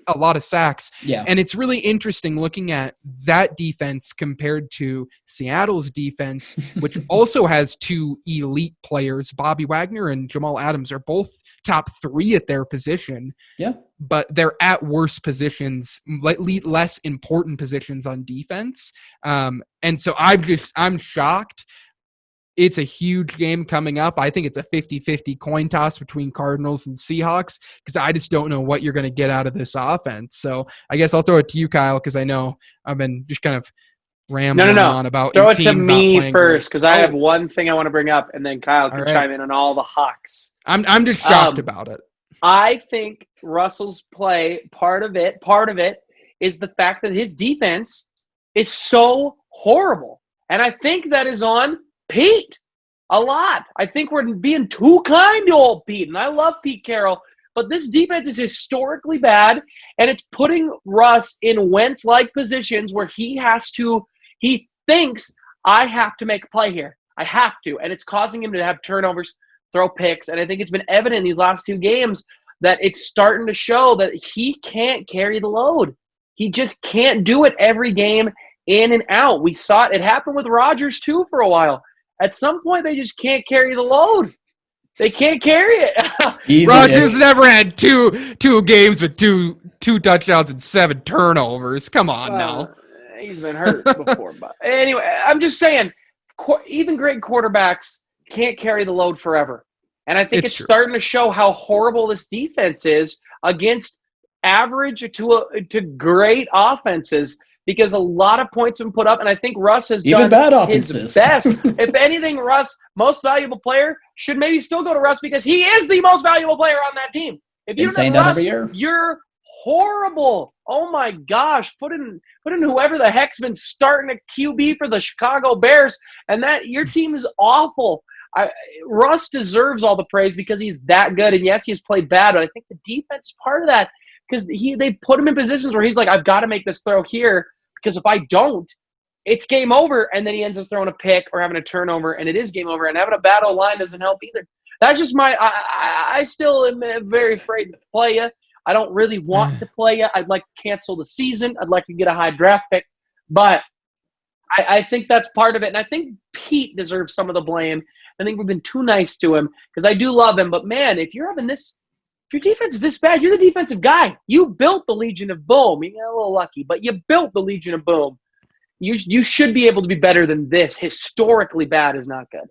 a lot of sacks. Yeah. And it's really interesting looking at that defense compared to Seattle's defense, which also has 2 elite players. Bobby Wagner and Jamal Adams are both top 3 at their position. Yeah. But they're at worse positions, less important positions on defense. And so I'm shocked. It's a huge game coming up. I think it's a 50-50 coin toss between Cardinals and Seahawks because I just don't know what you're going to get out of this offense. So I guess I'll throw it to you, Kyle, because I know I've been just kind of rambling on about throw it to me first because I have one thing I want to bring up, and then Kyle can chime in on all the Hawks. I'm just shocked about it. I think Russell's play, part of it is the fact that his defense is so horrible. And I think that is on Pete a lot. I think we're being too kind to old Pete. And I love Pete Carroll, but this defense is historically bad, and it's putting Russ in Wentz-like positions where he thinks, I have to make a play here. I have to. And it's causing him to have turnovers, throw picks, and I think it's been evident in these last 2 games that it's starting to show that he can't carry the load. He just can't do it every game in and out. We saw it. It happened with Rodgers, too, for a while. At some point, they just can't carry the load. They can't carry it. Rodgers never had two games with two touchdowns and 7 turnovers. Come on now. He's been hurt before. But anyway, I'm just saying, even great quarterbacks can't carry the load forever. And I think it's starting to show how horrible this defense is against average to great offenses, because a lot of points have been put up, and I think Russ has even done bad offenses. His best. If anything, Russ, most valuable player, should maybe still go to Russ because he is the most valuable player on that team. If you don't have Russ, you're horrible. Oh my gosh, put in whoever the heck's been starting a QB for the Chicago Bears, and that your team is awful. Russ deserves all the praise because he's that good, and yes, he's played bad, but I think the defense is part of that because they put him in positions where he's like, I've got to make this throw here because if I don't, it's game over, and then he ends up throwing a pick or having a turnover, and it is game over, and having a bad O-line doesn't help either. That's just I still am very afraid to play you. I don't really want to play you. I'd like to cancel the season. I'd like to get a high draft pick, but I think that's part of it. And I think Pete deserves some of the blame. I think we've been too nice to him because I do love him. But, man, if your defense is this bad, you're the defensive guy. You built the Legion of Boom. You got a little lucky, but you built the Legion of Boom. You should be able to be better than this. Historically bad is not good.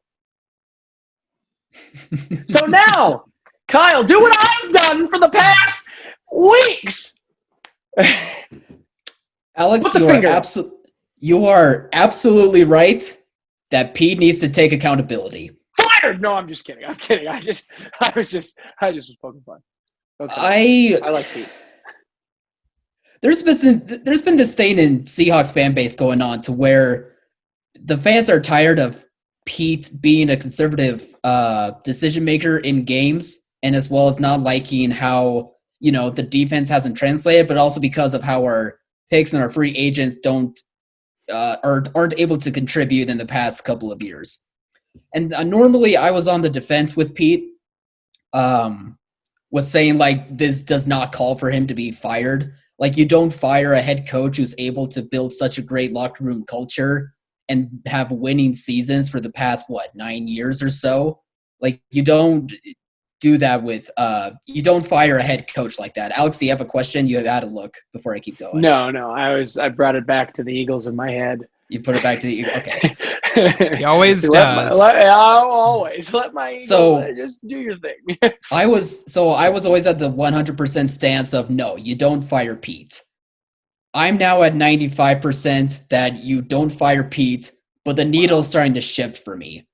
So now, Kyle, do what I've done for the past weeks. Alex, you are absolutely right that Pete needs to take accountability. Fired! No, I'm just kidding. I'm kidding. I just was poking fun. Okay. I like Pete. There's been this thing in Seahawks fan base going on to where the fans are tired of Pete being a conservative decision maker in games, and as well as not liking how the defense hasn't translated, but also because of how our picks and our free agents aren't able to contribute in the past couple of years. And normally I was on the defense with Pete, was saying like this does not call for him to be fired. Like you don't fire a head coach who's able to build such a great locker room culture and have winning seasons for the past 9 years or so. Like you don't do that with you don't fire a head coach like that. Alex, do you have a question? You had to look before I keep going. No, I brought it back to the Eagles in my head. You put it back to the Eagles. Okay. He always does. I'll always let my Eagles just do your thing. I was always at the 100% stance of no, you don't fire Pete. I'm now at 95% that you don't fire Pete, but the needle's starting to shift for me.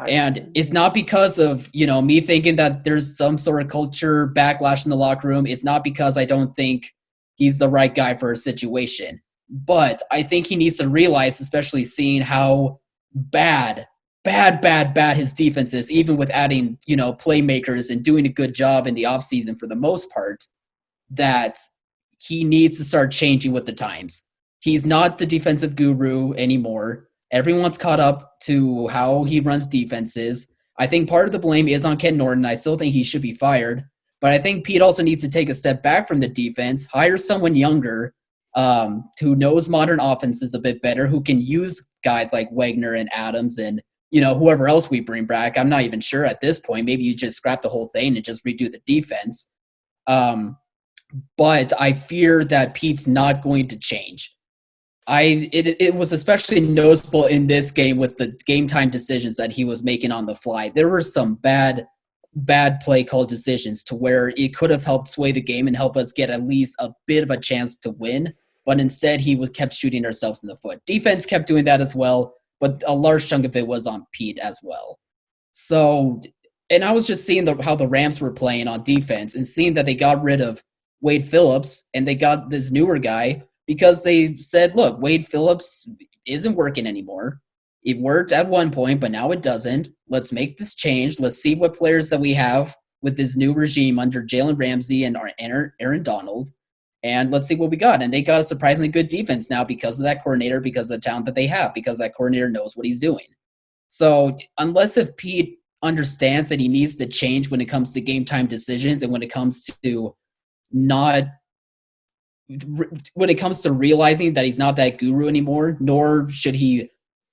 And it's not because of, me thinking that there's some sort of culture backlash in the locker room. It's not because I don't think he's the right guy for a situation. But I think he needs to realize, especially seeing how bad his defense is, even with adding, playmakers and doing a good job in the offseason for the most part, that he needs to start changing with the times. He's not the defensive guru anymore. Everyone's caught up to how he runs defenses. I think part of the blame is on Ken Norton. I still think he should be fired. But I think Pete also needs to take a step back from the defense, hire someone younger who knows modern offenses a bit better, who can use guys like Wagner and Adams and, whoever else we bring back. I'm not even sure at this point. Maybe you just scrap the whole thing and just redo the defense. But I fear that Pete's not going to change. It was especially noticeable in this game with the game time decisions that he was making on the fly. There were some bad play call decisions to where it could have helped sway the game and help us get at least a bit of a chance to win. But instead, he kept shooting ourselves in the foot. Defense kept doing that as well, but a large chunk of it was on Pete as well. So, and I was just seeing how the Rams were playing on defense and seeing that they got rid of Wade Phillips and they got this newer guy because they said, look, Wade Phillips isn't working anymore. It worked at one point, but now it doesn't. Let's make this change. Let's see what players that we have with this new regime under Jalen Ramsey and Aaron Donald. And let's see what we got. And they got a surprisingly good defense now because of that coordinator, because of the talent that they have, because that coordinator knows what he's doing. So if Pete understands that he needs to change when it comes to game time decisions and when it comes to realizing that he's not that guru anymore, nor should he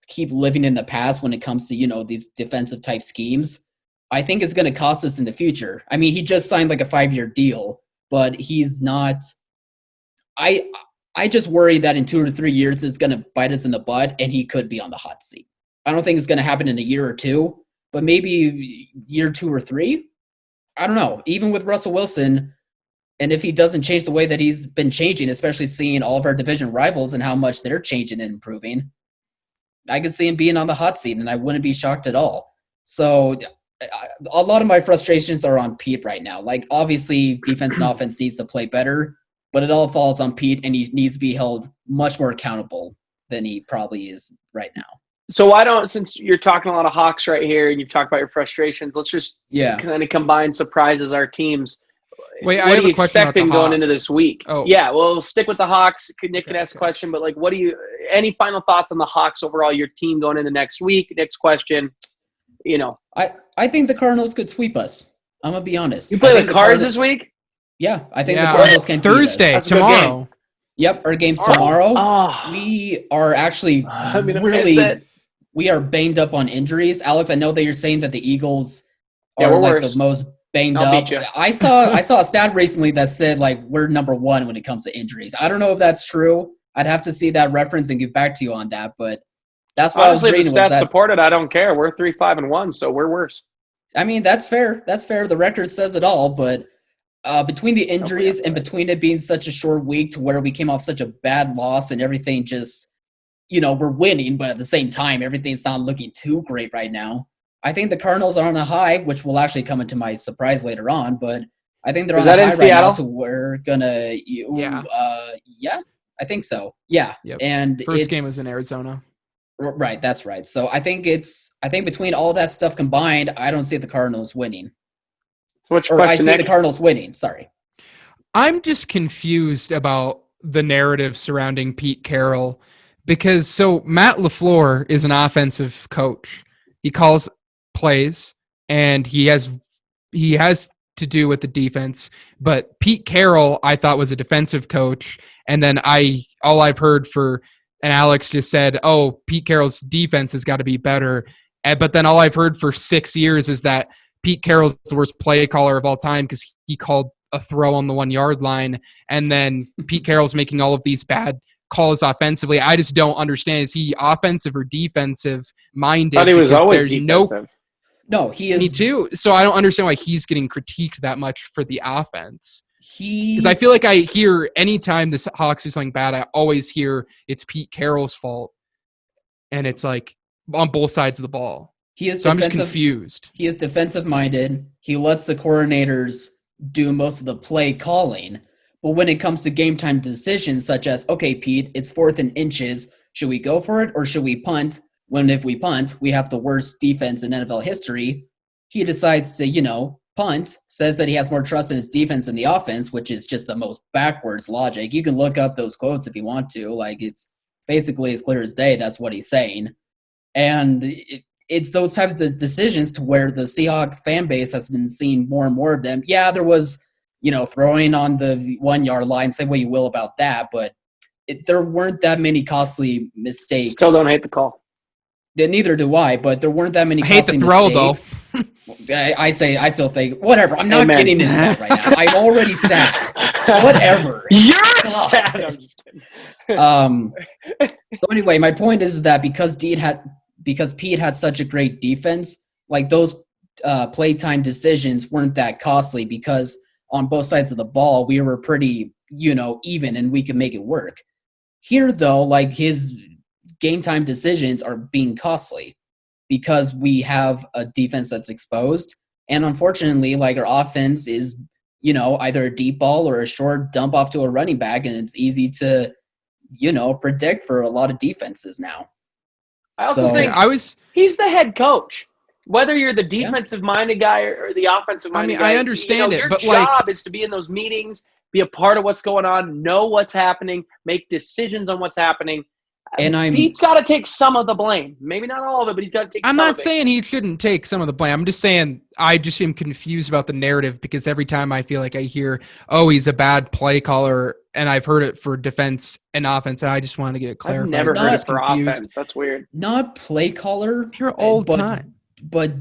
keep living in the past when it comes to, these defensive type schemes, I think it's going to cost us in the future. I mean, he just signed like a 5-year deal, but he's not. I just worry that in 2 or 3 years it's going to bite us in the butt and he could be on the hot seat. I don't think it's going to happen in a year or two, but maybe year 2 or 3. I don't know. Even with Russell Wilson, and if he doesn't change the way that he's been changing, especially seeing all of our division rivals and how much they're changing and improving, I could see him being on the hot seat, and I wouldn't be shocked at all. So a lot of my frustrations are on Pete right now. Like, obviously, defense and offense needs to play better, but it all falls on Pete, and he needs to be held much more accountable than he probably is right now. So since you're talking a lot of Hawks right here, and you've talked about your frustrations, let's just kind of combine surprises our teams. Wait, what I have are you a question expecting about the going into this week? Oh. Yeah, well, stick with the Hawks. Nick can ask a question, but like, any final thoughts on the Hawks overall, your team going into next week? Next question, I think the Cardinals could sweep us. I'm going to be honest. You play the Cards this week? Yeah, I think the Cardinals can Thursday, That's a good tomorrow. Yep, our game's tomorrow. We are actually we are banged up on injuries. Alex, I know that you're saying that the Eagles are like the most banged up. I saw a stat recently that said like we're number 1 when it comes to injuries. I don't know if that's true. I'd have to see that reference and get back to you on that, but that's what honestly, I was reading. If the stats support it, I don't care. We're 3-5-1, so we're worse. I mean, that's fair. That's fair. The record says it all, but between the injuries and between it being such a short week to where we came off such a bad loss and everything just, we're winning, but at the same time, everything's not looking too great right now. I think the Cardinals are on a high, which will actually come into my surprise later on, but I think they're on a high right now to where gonna I think so. Yeah. Yep. And first game was in Arizona. Right, that's right. So I think between all that stuff combined, I don't see the Cardinals winning. So what's your question, I see the Cardinals winning. Sorry. I'm just confused about the narrative surrounding Pete Carroll because Matt LaFleur is an offensive coach. He calls plays and he has to do with the defense, but Pete Carroll I thought was a defensive coach, and then all I've heard and Alex just said, oh, Pete Carroll's defense has got to be better. But then all I've heard for 6 years is that Pete Carroll's the worst play caller of all time because he called a throw on the 1 yard line. And then Pete Carroll's making all of these bad calls offensively. I just don't understand. Is he offensive or defensive minded? I thought he was always defensive. No, he is. Me too. So I don't understand why he's getting critiqued that much for the offense. Because I feel like I hear anytime the Hawks do something bad, I always hear it's Pete Carroll's fault, and it's like on both sides of the ball. I'm just confused. He is defensive minded. He lets the coordinators do most of the play calling, but when it comes to game time decisions, such as okay, Pete, it's 4th and inches. Should we go for it or should we punt? When if we punt, we have the worst defense in NFL history. He decides to punt, says that he has more trust in his defense than the offense, which is just the most backwards logic. You can look up those quotes if you want to. Like, it's basically as clear as day. That's what he's saying. And it's those types of decisions to where the Seahawks fan base has been seeing more and more of them. Yeah, there was, throwing on the 1 yard line, say what you will about that, but there weren't that many costly mistakes. Still don't hate the call. Neither do I, but there weren't that many costly mistakes. I hate the throw, though. I still think, whatever. I'm not getting into that right now. I'm already sad. Whatever. You're sad. I'm just kidding. So anyway, my point is that because Pete had such a great defense, like those playtime decisions weren't that costly because on both sides of the ball, we were pretty, even and we could make it work. Here, though, like his game time decisions are being costly because we have a defense that's exposed. And unfortunately, like our offense is, either a deep ball or a short dump off to a running back. And it's easy to, predict for a lot of defenses now. I also think he's the head coach. Whether you're the defensive-minded guy or the offensive-minded guy. I understand your job is to be in those meetings, be a part of what's going on, know what's happening, make decisions on what's happening. And Pete's got to take some of the blame. Maybe not all of it, but he's got to take some of it. I'm not saying he shouldn't take some of the blame. I'm just saying I just am confused about the narrative because every time I feel like I hear, oh, he's a bad play caller, and I've heard it for defense and offense, and I just want to get it clarified. I've never heard it for offense. That's weird. Not play caller. You're all the time. But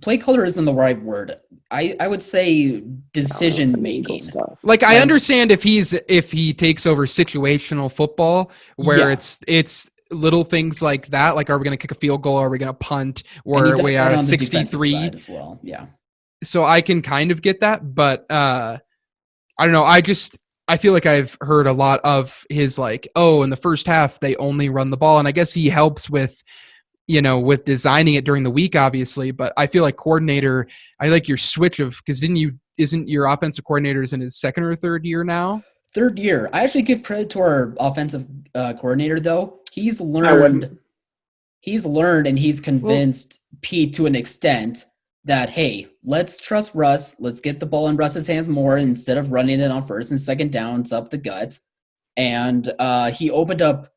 play caller isn't the right word. I would say decision making. Like I understand if he takes over situational football where it's little things like that, like are we going to kick a field goal, are we going to punt, or we are 63 as well. Yeah. So I can kind of get that, but I don't know. I feel like I've heard a lot of his like, oh, in the first half they only run the ball, and I guess he helps with with designing it during the week, obviously, but I feel like coordinator, I like your switch of, because isn't your offensive coordinators in his second or third year now? Third year. I actually give credit to our offensive coordinator though. He's learned and he's convinced Pete to an extent that, hey, let's trust Russ. Let's get the ball in Russ's hands more instead of running it on first and second downs up the gut. And he opened up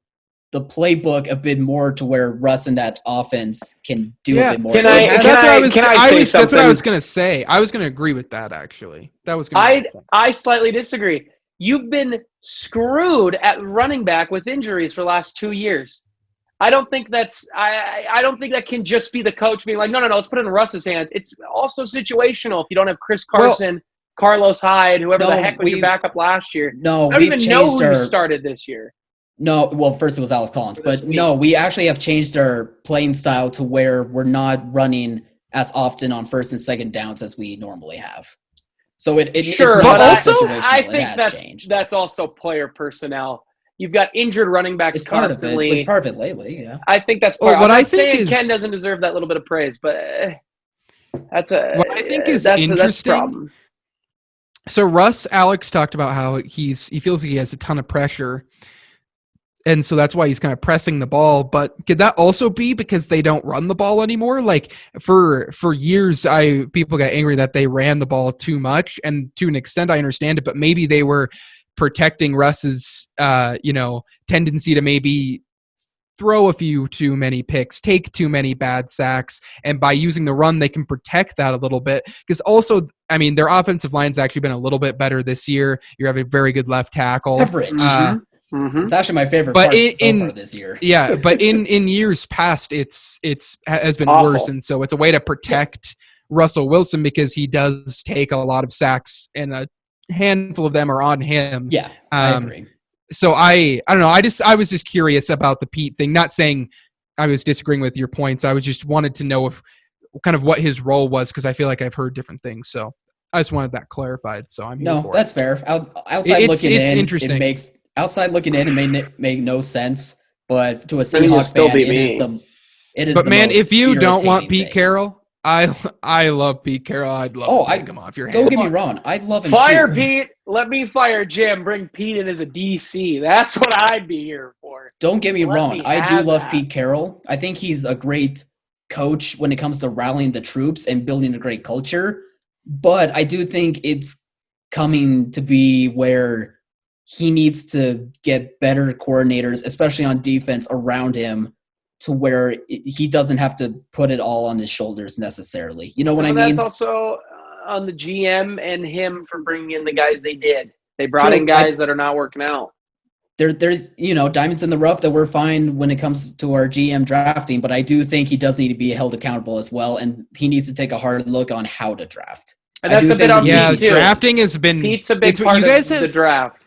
the playbook a bit more to where Russ and that offense can do a bit more. That's what I was going to say. I was going to agree with that, actually. That was. I slightly disagree. you've been screwed at running back with injuries for the last 2 years. I don't think that's I don't think that can just be the coach being like, no, let's put it in Russ's hands. It's also situational if you don't have Chris Carson, Carlos Hyde, whoever the heck was your backup last year. No, I don't even know who started this year. No, well, first it was Alex Collins, but no, we actually have changed our playing style to where we're not running as often on first and second downs as we normally have. So it's not but also I think that's also player personnel. You've got injured running backs constantly. It's part of it lately, yeah. I think that's part. I'm not saying Ken doesn't deserve that little bit of praise, but that's a. What I think is that's interesting. a problem. So Alex talked about how he feels like he has a ton of pressure. And so that's why he's kind of pressing the ball. But could that also be because they don't run the ball anymore? Like for years, people got angry that they ran the ball too much. And to an extent, I understand it. But maybe they were protecting Russ's, tendency to maybe throw a few too many picks, take too many bad sacks. And by using the run, they can protect that a little bit. Because also, I mean, their offensive line's actually been a little bit better this year. You have a very good left tackle. Average. It's actually my favorite part so far this year. Yeah, but in years past, it's has been awful. Worse, and so it's a way to protect Russell Wilson because he does take a lot of sacks, and a handful of them are on him. Yeah, I agree. So I don't know. I was just curious about the Pete thing. Not saying I was disagreeing with your points. I was just wanted to know if kind of what his role was because I feel like I've heard different things. So I just wanted that clarified. So I'm here for that's it. fair. Outside looking in, interesting. It makes. Outside looking in, it may make no sense, but to a Seahawks fan, it is. But man, if you don't want Pete Carroll, I love Pete Carroll. I'd love to take him off your hands. Don't get me wrong, I love him. Fire too. Pete. Let me fire Jim. Bring Pete in as a DC. That's what I'd be here for. Don't get me wrong. I do love Pete Carroll. I think he's a great coach when it comes to rallying the troops and building a great culture. But I do think it's coming to be where he needs to get better coordinators, especially on defense, around him to where he doesn't have to put it all on his shoulders necessarily. You know what I mean? That's also on the GM and him for bringing in the guys they did. They brought in guys that are not working out. There's diamonds in the rough that we're fine when it comes to our GM drafting, but I do think he does need to be held accountable as well, and he needs to take a hard look on how to draft. And that's a bit on Pete too. Drafting has been Pete's a big part of the draft.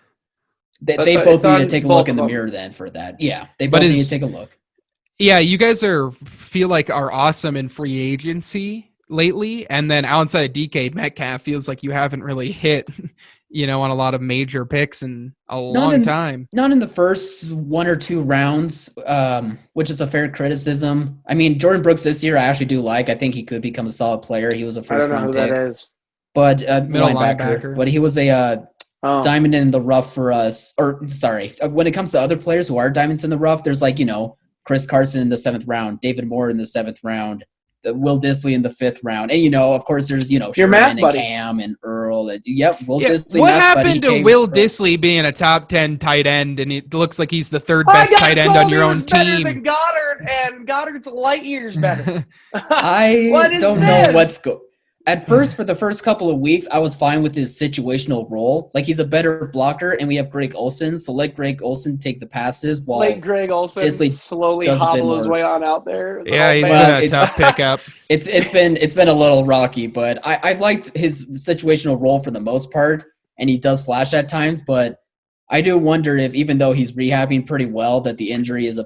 They both need to take a look in the mirror then for that. Yeah, they both need to take a look. Yeah, you guys feel like are awesome in free agency lately, and then outside DK Metcalf feels like you haven't really hit, on a lot of major picks in a long time. Not in the first 1 or 2 rounds, which is a fair criticism. I mean, Jordan Brooks this year I actually do like. I think he could become a solid player. He was a first round pick. I don't know who that is. But middle linebacker. But he was a diamond in the rough for us. Or sorry, when it comes to other players who are diamonds in the rough, there's Chris Carson in the 7th round, David Moore in the 7th round, Will Dissly in the 5th round, and of course there's Sherman and Cam and Earl and Will Dissly. What happened to Will Dissly being a top 10 tight end, and it looks like he's the 3rd best tight end on your own team? Better than Goddard, and Goddard's light years better. I don't know what's going. At first, for the first couple of weeks, I was fine with his situational role. Like, he's a better blocker, and we have Greg Olsen, so let Greg Olsen take the passes while let Greg Olsen slowly hobble his way on out there. Yeah, he's been a tough pickup. It's been a little rocky, but I've liked his situational role for the most part, and he does flash at times, but I do wonder if, even though he's rehabbing pretty well, that the injury is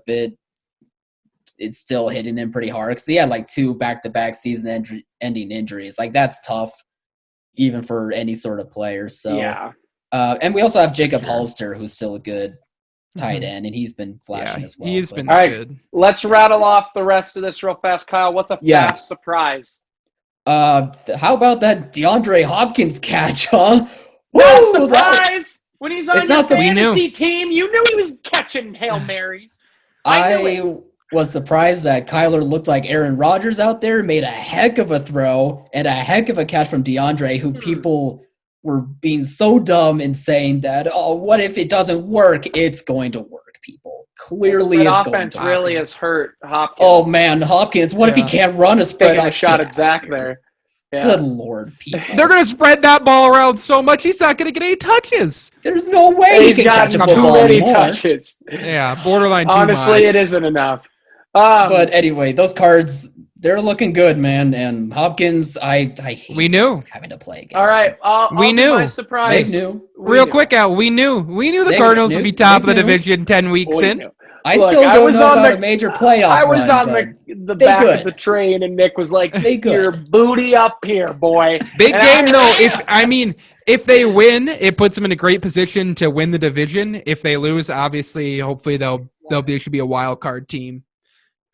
it's still hitting him pretty hard because he had 2 back-to-back season-ending injuries. That's tough, even for any sort of player. So yeah. And we also have Jacob Hollister, who's still a good tight end, and he's been flashing as well. He's been all right, good. Let's rattle off the rest of this real fast, Kyle. What's a fast surprise? How about that DeAndre Hopkins catch, huh? Woo, surprise! When he's on your fantasy team, you knew he was catching Hail Marys. I was surprised that Kyler looked like Aaron Rodgers out there, made a heck of a throw and a heck of a catch from DeAndre, who people were being so dumb and saying that, what if it doesn't work? It's going to work, people. Clearly it's going to work. Offense really has hurt Hopkins. Oh, man, Hopkins. What if he can't run a spread taking a shot at Zach there. Yeah. Good Lord, people. They're going to spread that ball around so much, he's not going to get any touches. There's no way He's he can catch a gotten football too many anymore. touches. Yeah, borderline too Honestly, much. it isn't enough. But anyway, those cards, they're looking good, man. And Hopkins, I hate having to play against All right, him. I'll do my surprise. They knew. Real quick, Al, we knew the Cardinals would be top of the division 10 weeks in. I still don't know about a major playoff I was run, on the back of the train, and Nick was like, your booty up here, boy. Big game, though. If they win, it puts them in a great position to win the division. If they lose, obviously, hopefully they should be a wild card team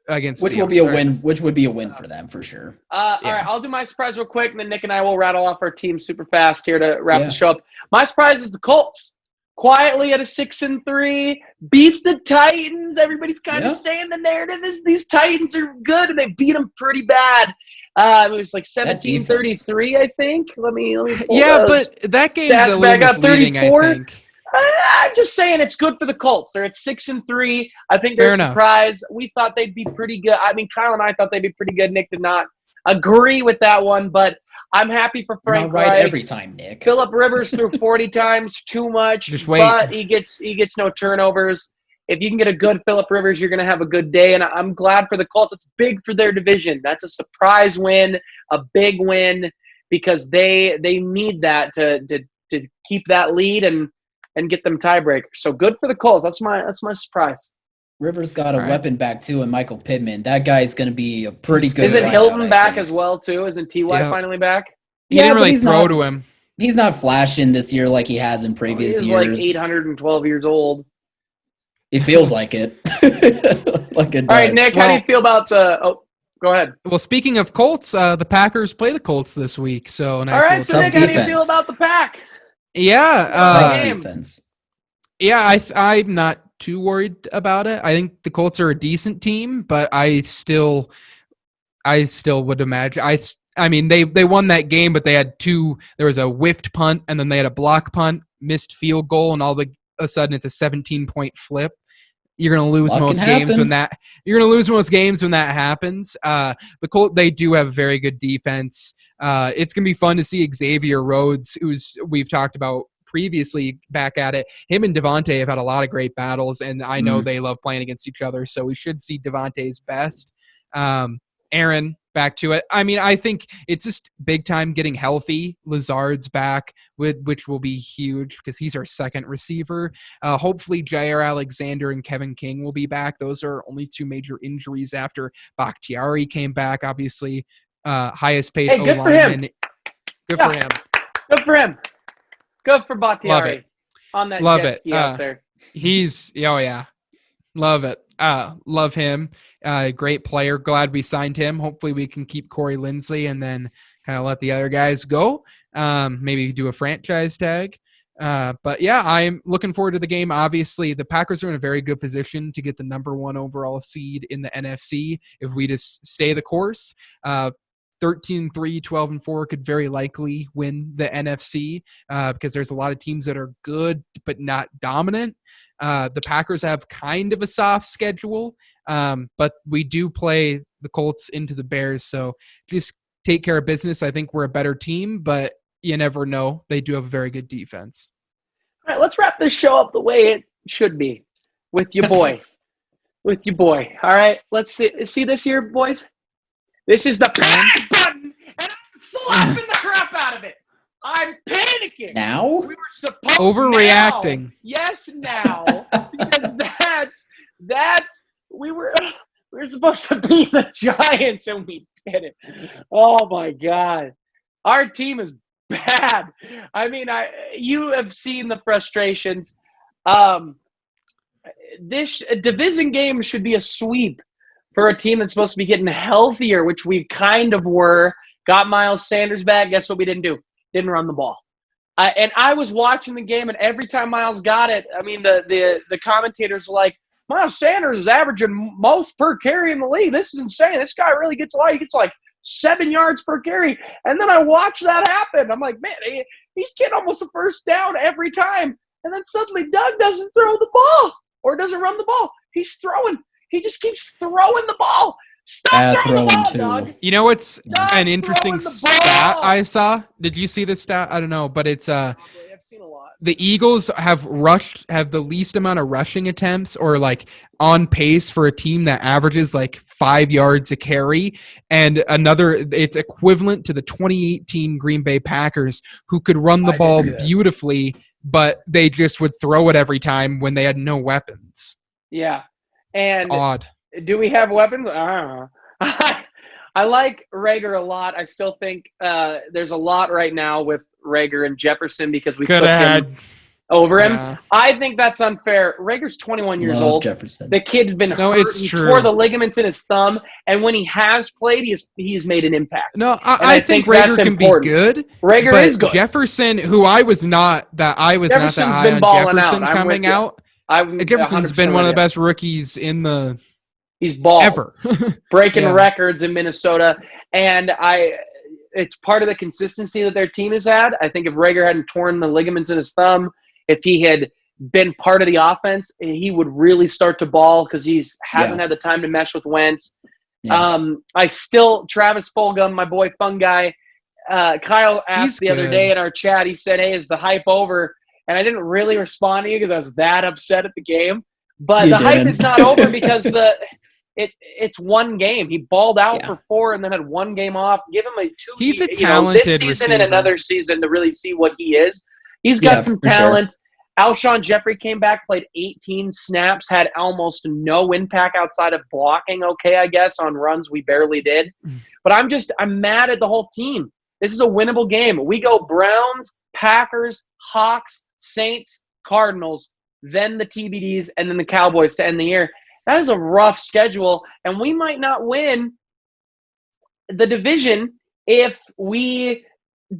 against which Seahawks, will be a win. Which would be a win for them for sure. All right, I'll do my surprise real quick, and then Nick and I will rattle off our team super fast here to wrap the show up. My surprise is the Colts. Quietly at a 6-3, beat the Titans. Everybody's kind of saying the narrative is these Titans are good, and they beat them pretty bad. It was like 17-33, I think. Let me pull those but that game's a little misleading, I think. I'm just saying it's good for the Colts. They're at 6-3. I think they're a surprise. We thought they'd be pretty good. I mean, Kyle and I thought they'd be pretty good. Nick did not agree with that one, but I'm happy for Frank Reich. Right every time, Nick. Phillip Rivers threw 40 times, too much. Just wait. But he gets no turnovers. If you can get a good Phillip Rivers, you're going to have a good day. And I'm glad for the Colts. It's big for their division. That's a surprise win, a big win, because they need that to keep that lead and get them tiebreakers. So good for the Colts. That's my surprise. Rivers got a weapon back too, and Michael Pittman. That guy's going to be a pretty good. Isn't Hilton back as well too? Isn't Ty finally back? He didn't really throw to him. He's not flashing this year like he has in previous years. He's like 812 years old. It feels like it. Like it does. All right, Nick, how do you feel about the? Oh, go ahead. Well, speaking of Colts, the Packers play the Colts this week, so nice. All right, so Nick, how do you feel about the Pack? Yeah, defense. Yeah, I'm not too worried about it. I think the Colts are a decent team, but I still would imagine. I mean, they won that game, but they had there was a whiffed punt, and then they had a block punt, missed field goal, and all of a sudden it's a 17-point flip. You're going to lose most games when that. You're going to lose most games when that happens. The Colts, they do have very good defense. It's going to be fun to see Xavier Rhodes, who's we've talked about previously, back at it. Him and Devontae have had a lot of great battles, and I know they love playing against each other, so we should see Devontae's best. Aaron, back to it. I mean, I think it's just big time getting healthy. Lazard's back, which will be huge because he's our second receiver. Hopefully, Jair Alexander and Kevin King will be back. Those are only two major injuries after Bakhtiari came back, obviously. Highest paid O-lineman. Good for him. Good for him. Good for Bakhtiari. Love it. On that Love jet it. ski out there. Love it. Love him. Great player. Glad we signed him. Hopefully we can keep Corey Linsley and then kind of let the other guys go. Maybe do a franchise tag. But yeah, I'm looking forward to the game. Obviously, the Packers are in a very good position to get the number 1 overall seed in the NFC if we just stay the course. 13-3, 12-4 could very likely win the NFC because there's a lot of teams that are good but not dominant. The Packers have kind of a soft schedule, but we do play the Colts into the Bears, so just take care of business. I think we're a better team, but you never know. They do have a very good defense. All right, let's wrap this show up the way it should be with your boy. All right, let's see this here, boys. This is the panic button, and I'm slapping the crap out of it. I'm panicking. Now? We were supposed overreacting. Now. Yes, now. Because we were supposed to beat the Giants and we did it. Oh my God. Our team is bad. I mean, you have seen the frustrations. This division game should be a sweep for a team that's supposed to be getting healthier, which we kind of were. Got Miles Sanders back. Guess what we didn't do? Didn't run the ball. And I was watching the game, and every time Miles got it, I mean, the commentators were like, Miles Sanders is averaging most per carry in the league. This is insane. This guy really gets a lot. He gets like 7 yards per carry. And then I watched that happen. I'm like, man, he's getting almost a first down every time. And then suddenly Doug doesn't throw the ball or doesn't run the ball. He's throwing. He just keeps throwing the ball. Stop throwing the ball, too. dog. You know what's Stop an interesting stat I saw? Did you see this stat? I don't know, but it's I've seen a lot. the Eagles have the least amount of rushing attempts, or like on pace for a team that averages like 5 yards a carry, and it's equivalent to the 2018 Green Bay Packers, who could run the ball beautifully, but they just would throw it every time when they had no weapons. Yeah. And it's odd. Do we have weapons? I don't know. I like Reagor a lot. I still think there's a lot right now with Reagor and Jefferson because we took him over him. Yeah. I think that's unfair. Reagor's 21 years old. Jefferson. The kid's been hurt. He tore the ligaments in his thumb, and when he has played, he's made an impact. No, I think Reagor can be good. Reagor is good. Jefferson, who I was not that high on Jefferson coming out. Jefferson's been one of the best rookies in the he's balled ever. breaking records in Minnesota, and it's part of the consistency that their team has had. I think if Reagor hadn't torn the ligaments in his thumb, if he had been part of the offense, he would really start to ball because he hasn't had the time to mesh with Wentz. Yeah. Travis Fulgham, my boy Fungi, Kyle asked the other day in our chat, he said, "Hey, is the hype over?" And I didn't really respond to you because I was that upset at the game. But the hype is not over because it's one game. He balled out for 4 and then had one game off. Give him He's a talented this season receiver. and another season to really see what he is. He's got some talent. Sure. Alshon Jeffrey came back, played 18 snaps, had almost no impact outside of blocking. Okay, I guess on runs we barely did. But I'm mad at the whole team. This is a winnable game. We go Browns, Packers, Hawks, Saints, Cardinals, then the TBDs, and then the Cowboys to end the year. That is a rough schedule, and we might not win the division if we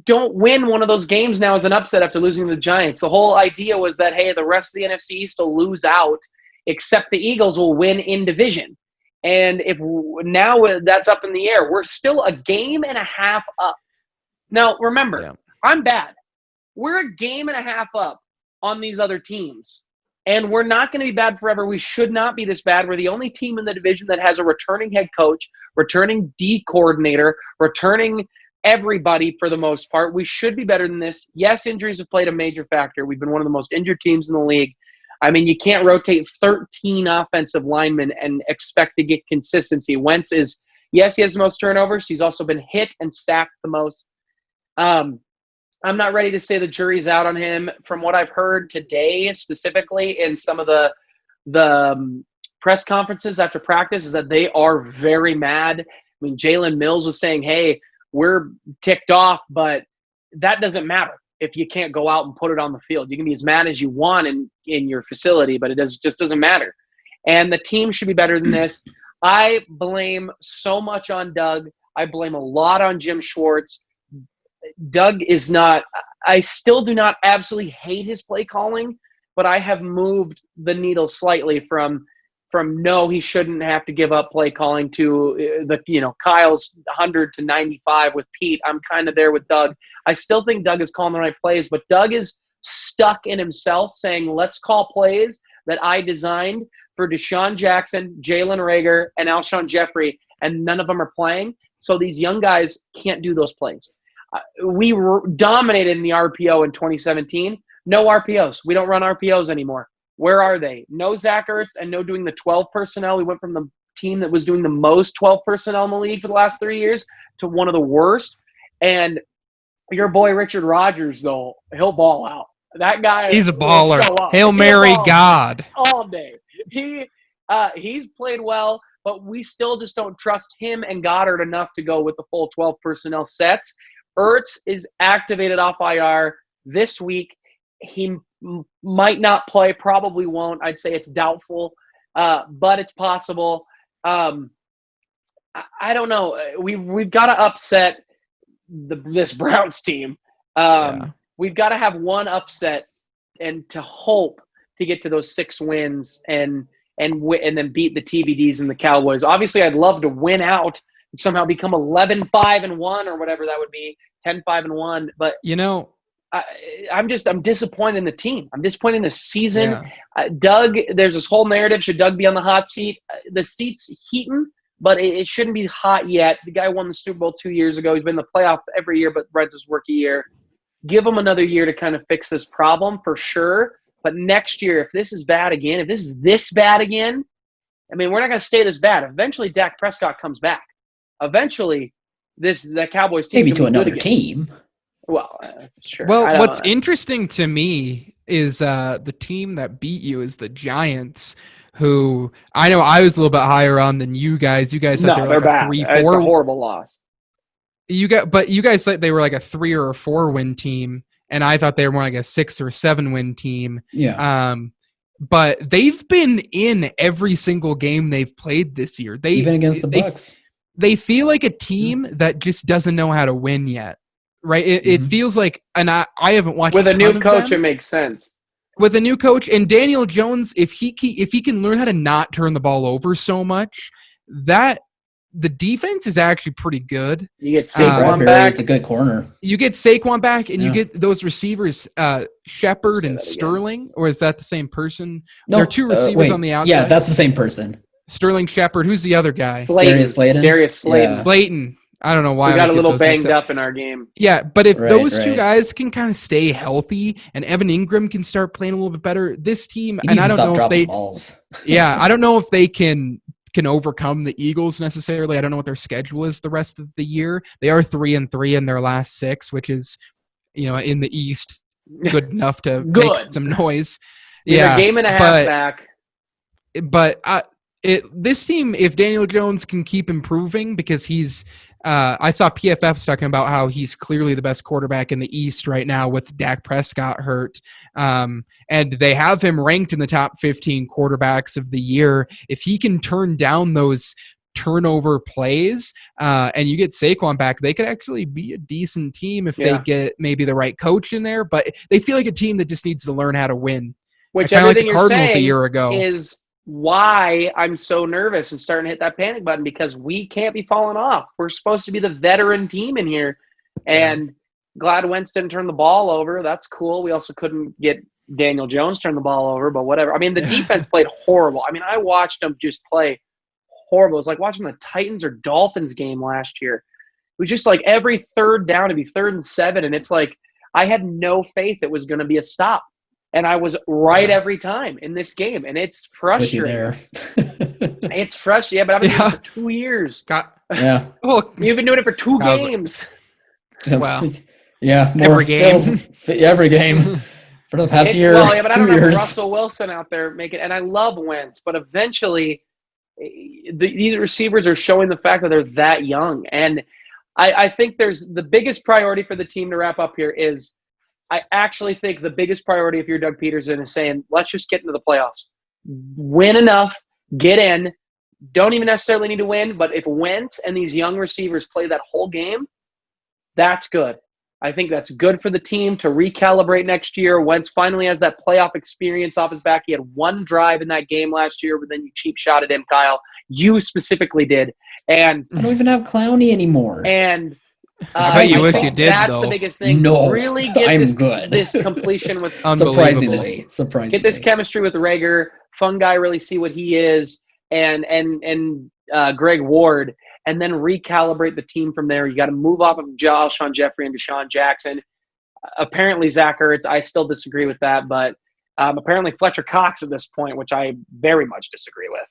don't win one of those games now as an upset after losing to the Giants. The whole idea was that, hey, the rest of the NFC East will lose out, except the Eagles will win in division. And now that's up in the air. We're still a game and a half up. Now, remember, I'm bad. We're a game and a half up on these other teams. And we're not going to be bad forever. We should not be this bad. We're the only team in the division that has a returning head coach, returning D coordinator, returning everybody for the most part. We should be better than this. Yes, injuries have played a major factor. We've been one of the most injured teams in the league. I mean, you can't rotate 13 offensive linemen and expect to get consistency. Wentz he has the most turnovers. He's also been hit and sacked the most. I'm not ready to say the jury's out on him. From what I've heard today, specifically in some of the press conferences after practice, is that they are very mad. I mean, Jalen Mills was saying, hey, we're ticked off, but that doesn't matter if you can't go out and put it on the field. You can be as mad as you want in your facility, but it just doesn't matter. And the team should be better than this. I blame so much on Doug. I blame a lot on Jim Schwartz. Doug is not – I still do not absolutely hate his play calling, but I have moved the needle slightly from no, he shouldn't have to give up play calling to Kyle's 100 to 95 with Pete. I'm kind of there with Doug. I still think Doug is calling the right plays, but Doug is stuck in himself saying, let's call plays that I designed for Deshaun Jackson, Jalen Reagor, and Alshon Jeffrey, and none of them are playing. So these young guys can't do those plays. We dominated in the RPO in 2017. No RPOs. We don't run RPOs anymore. Where are they? No Zach Ertz and no doing the 12 personnel. We went from the team that was doing the most 12 personnel in the league for the last 3 years to one of the worst. And your boy Richard Rodgers, though, he'll ball out. That guy, he's a baller. Hail Mary God all day. He's played well, but we still just don't trust him and Goddard enough to go with the full 12 personnel sets. Ertz is activated off IR this week. He might not play, probably won't. I'd say it's doubtful, but it's possible. I don't know. We've got to upset this Browns team. We've got to have one upset and to hope to get to those 6 wins and then beat the TBDs and the Cowboys. Obviously, I'd love to win out and somehow become 11-5-1 or whatever that would be, 10-5-1. But I'm disappointed in the team. I'm disappointed in the season. Doug, there's this whole narrative. Should Doug be on the hot seat? The seat's heating, but it shouldn't be hot yet. The guy won the Super Bowl 2 years ago. He's been in the playoff every year, but Reds his rookie year. Give him another year to kind of fix this problem for sure. But next year, if this is bad again, if this is this bad again, I mean, we're not going to stay this bad. Eventually, Dak Prescott comes back. Eventually, the Cowboys team maybe to another team. Well, sure. Well, what's interesting to me is the team that beat you is the Giants, who I know I was a little bit higher on than you guys. You guys said they were like bad. a 3-4. It's a horrible loss. But you guys said they were like a 3 or a 4 win team, and I thought they were more like a 6 or 7 win team. Yeah. But they've been in every single game they've played this year. Even against the Bucs. They feel like a team that just doesn't know how to win yet, right? It feels like, and I haven't watched with a new coach. Them. It makes sense. With a new coach and Daniel Jones, if he can learn how to not turn the ball over so much, that the defense is actually pretty good. You get Saquon back. It's a good corner. You get Saquon back, and you get those receivers, Shepard and Sterling, or is that the same person? No, there are 2 receivers on the outside. Yeah, that's the same person. Sterling Shepard. Who's the other guy? Darius Slayton. Yeah. Slayton. I don't know why. We got a little banged up in our game. Yeah, but if those 2 guys can kind of stay healthy and Evan Ingram can start playing a little bit better, this team, and I don't know if they balls. Yeah, I don't know if they can overcome the Eagles necessarily. I don't know what their schedule is the rest of the year. They are 3-3 in their last 6, which is, in the East, good enough to make some noise. Yeah, a game and a half back. But this team, if Daniel Jones can keep improving, because he's I saw PFF's talking about how he's clearly the best quarterback in the East right now with Dak Prescott hurt. And they have him ranked in the top 15 quarterbacks of the year. If he can turn down those turnover plays and you get Saquon back, they could actually be a decent team if they get maybe the right coach in there. But they feel like a team that just needs to learn how to win. Which kind of everything like the Cardinals you're saying a year ago is why I'm so nervous and starting to hit that panic button, because we can't be falling off. We're supposed to be the veteran team in here, and glad Wentz didn't turn the ball over. That's cool. We also couldn't get Daniel Jones turn the ball over, but whatever. I mean, the defense played horrible. I mean, I watched them just play horrible. It was like watching the Titans or Dolphins game last year. It was just like every third down to be 3rd and 7, and it's like I had no faith it was going to be a stop. And I was right every time in this game, and it's frustrating. It's frustrating, but I've been doing it for 2 years. Well, you've been doing it for 2 games. Well, every game. Every game for the past year. Well, but 2 I don't have years. Russell Wilson out there making, and I love Wentz, but eventually these receivers are showing the fact that they're that young, and I think there's the biggest priority for the team to wrap up here is. I actually think the biggest priority if you're Doug Peterson is saying, let's just get into the playoffs. Win enough, get in. Don't even necessarily need to win, but if Wentz and these young receivers play that whole game, that's good. I think that's good for the team to recalibrate next year. Wentz finally has that playoff experience off his back. He had 1 drive in that game last year, but then you cheap shot at him, Kyle. You specifically did. And I don't even have Clowney anymore. And you wish you did, that's the biggest thing. No, really get good. this completion with surprisingly. Get this chemistry with Rager. Fun guy, really see what he is, and Greg Ward, and then recalibrate the team from there. You got to move off of Alshon Jeffrey and Deshaun Jackson. Apparently Zach Ertz, I still disagree with that, but apparently Fletcher Cox at this point, which I very much disagree with.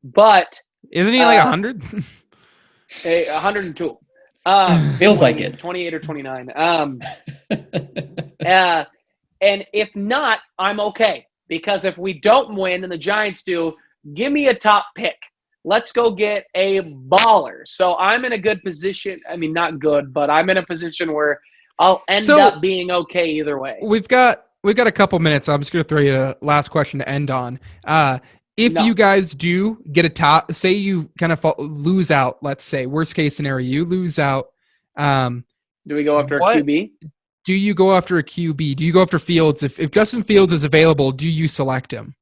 But isn't he like 100? 102. Feels like it. 28 or 29. And if not, I'm okay. Because if we don't win and the Giants do, give me a top pick. Let's go get a baller. So I'm in a good position. I mean, not good, but I'm in a position where I'll end up being okay either way. We've got a couple minutes. I'm just going to throw you a last question to end on. If you guys do get a top, say you kind of lose out, let's say, worst case scenario, you lose out. Do we go after a QB? Do you go after a QB? Do you go after Fields? If Justin Fields is available, do you select him?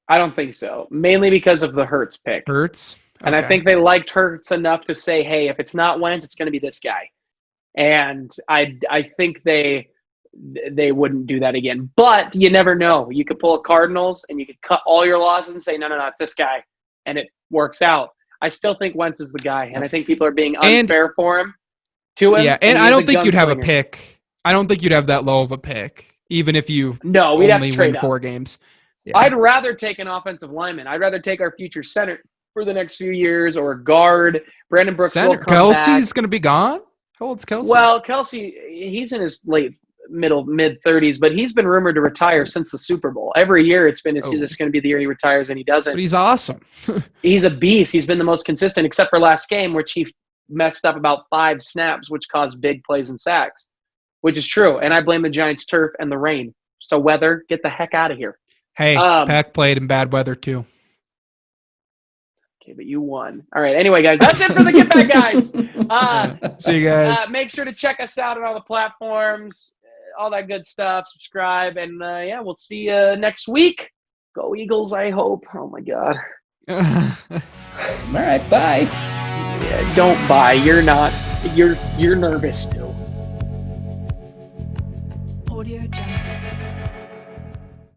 I don't think so. Mainly because of the Hurts pick. Hurts? Okay. And I think they liked Hurts enough to say, hey, if it's not Wentz, it's going to be this guy. And I think they they wouldn't do that again. But you never know. You could pull a Cardinals and you could cut all your losses and say, no, it's this guy. And it works out. I still think Wentz is the guy. And I think people are being unfair for him. To him. Yeah, and I don't think you'd have a pick. I don't think you'd have that low of a pick, even if you we'd have to trade win 4 games. Yeah. I'd rather take an offensive lineman. I'd rather take our future center for the next few years, or a guard. Brandon Brooks will come Kelsey's going to be gone? How old's Kelsey? Well, Kelsey, he's in his mid-30s, but he's been rumored to retire since the Super Bowl. Every year it's been, is this going to be the year he retires, and he doesn't. But he's awesome. He's a beast. He's been the most consistent, except for last game, which he messed up about 5 snaps, which caused big plays and sacks, which is true. And I blame the Giants' turf and the rain. So weather, get the heck out of here. Hey, Pack played in bad weather too. Okay, but you won. All right. Anyway, guys, that's it for the Get Back Guys. See you guys. Make sure to check us out on all the platforms, all that good stuff. Subscribe, and we'll see you next week. Go Eagles, I hope. Oh my God. All right, bye. Yeah, don't bye. You're not. You're nervous still. Audio Jungle.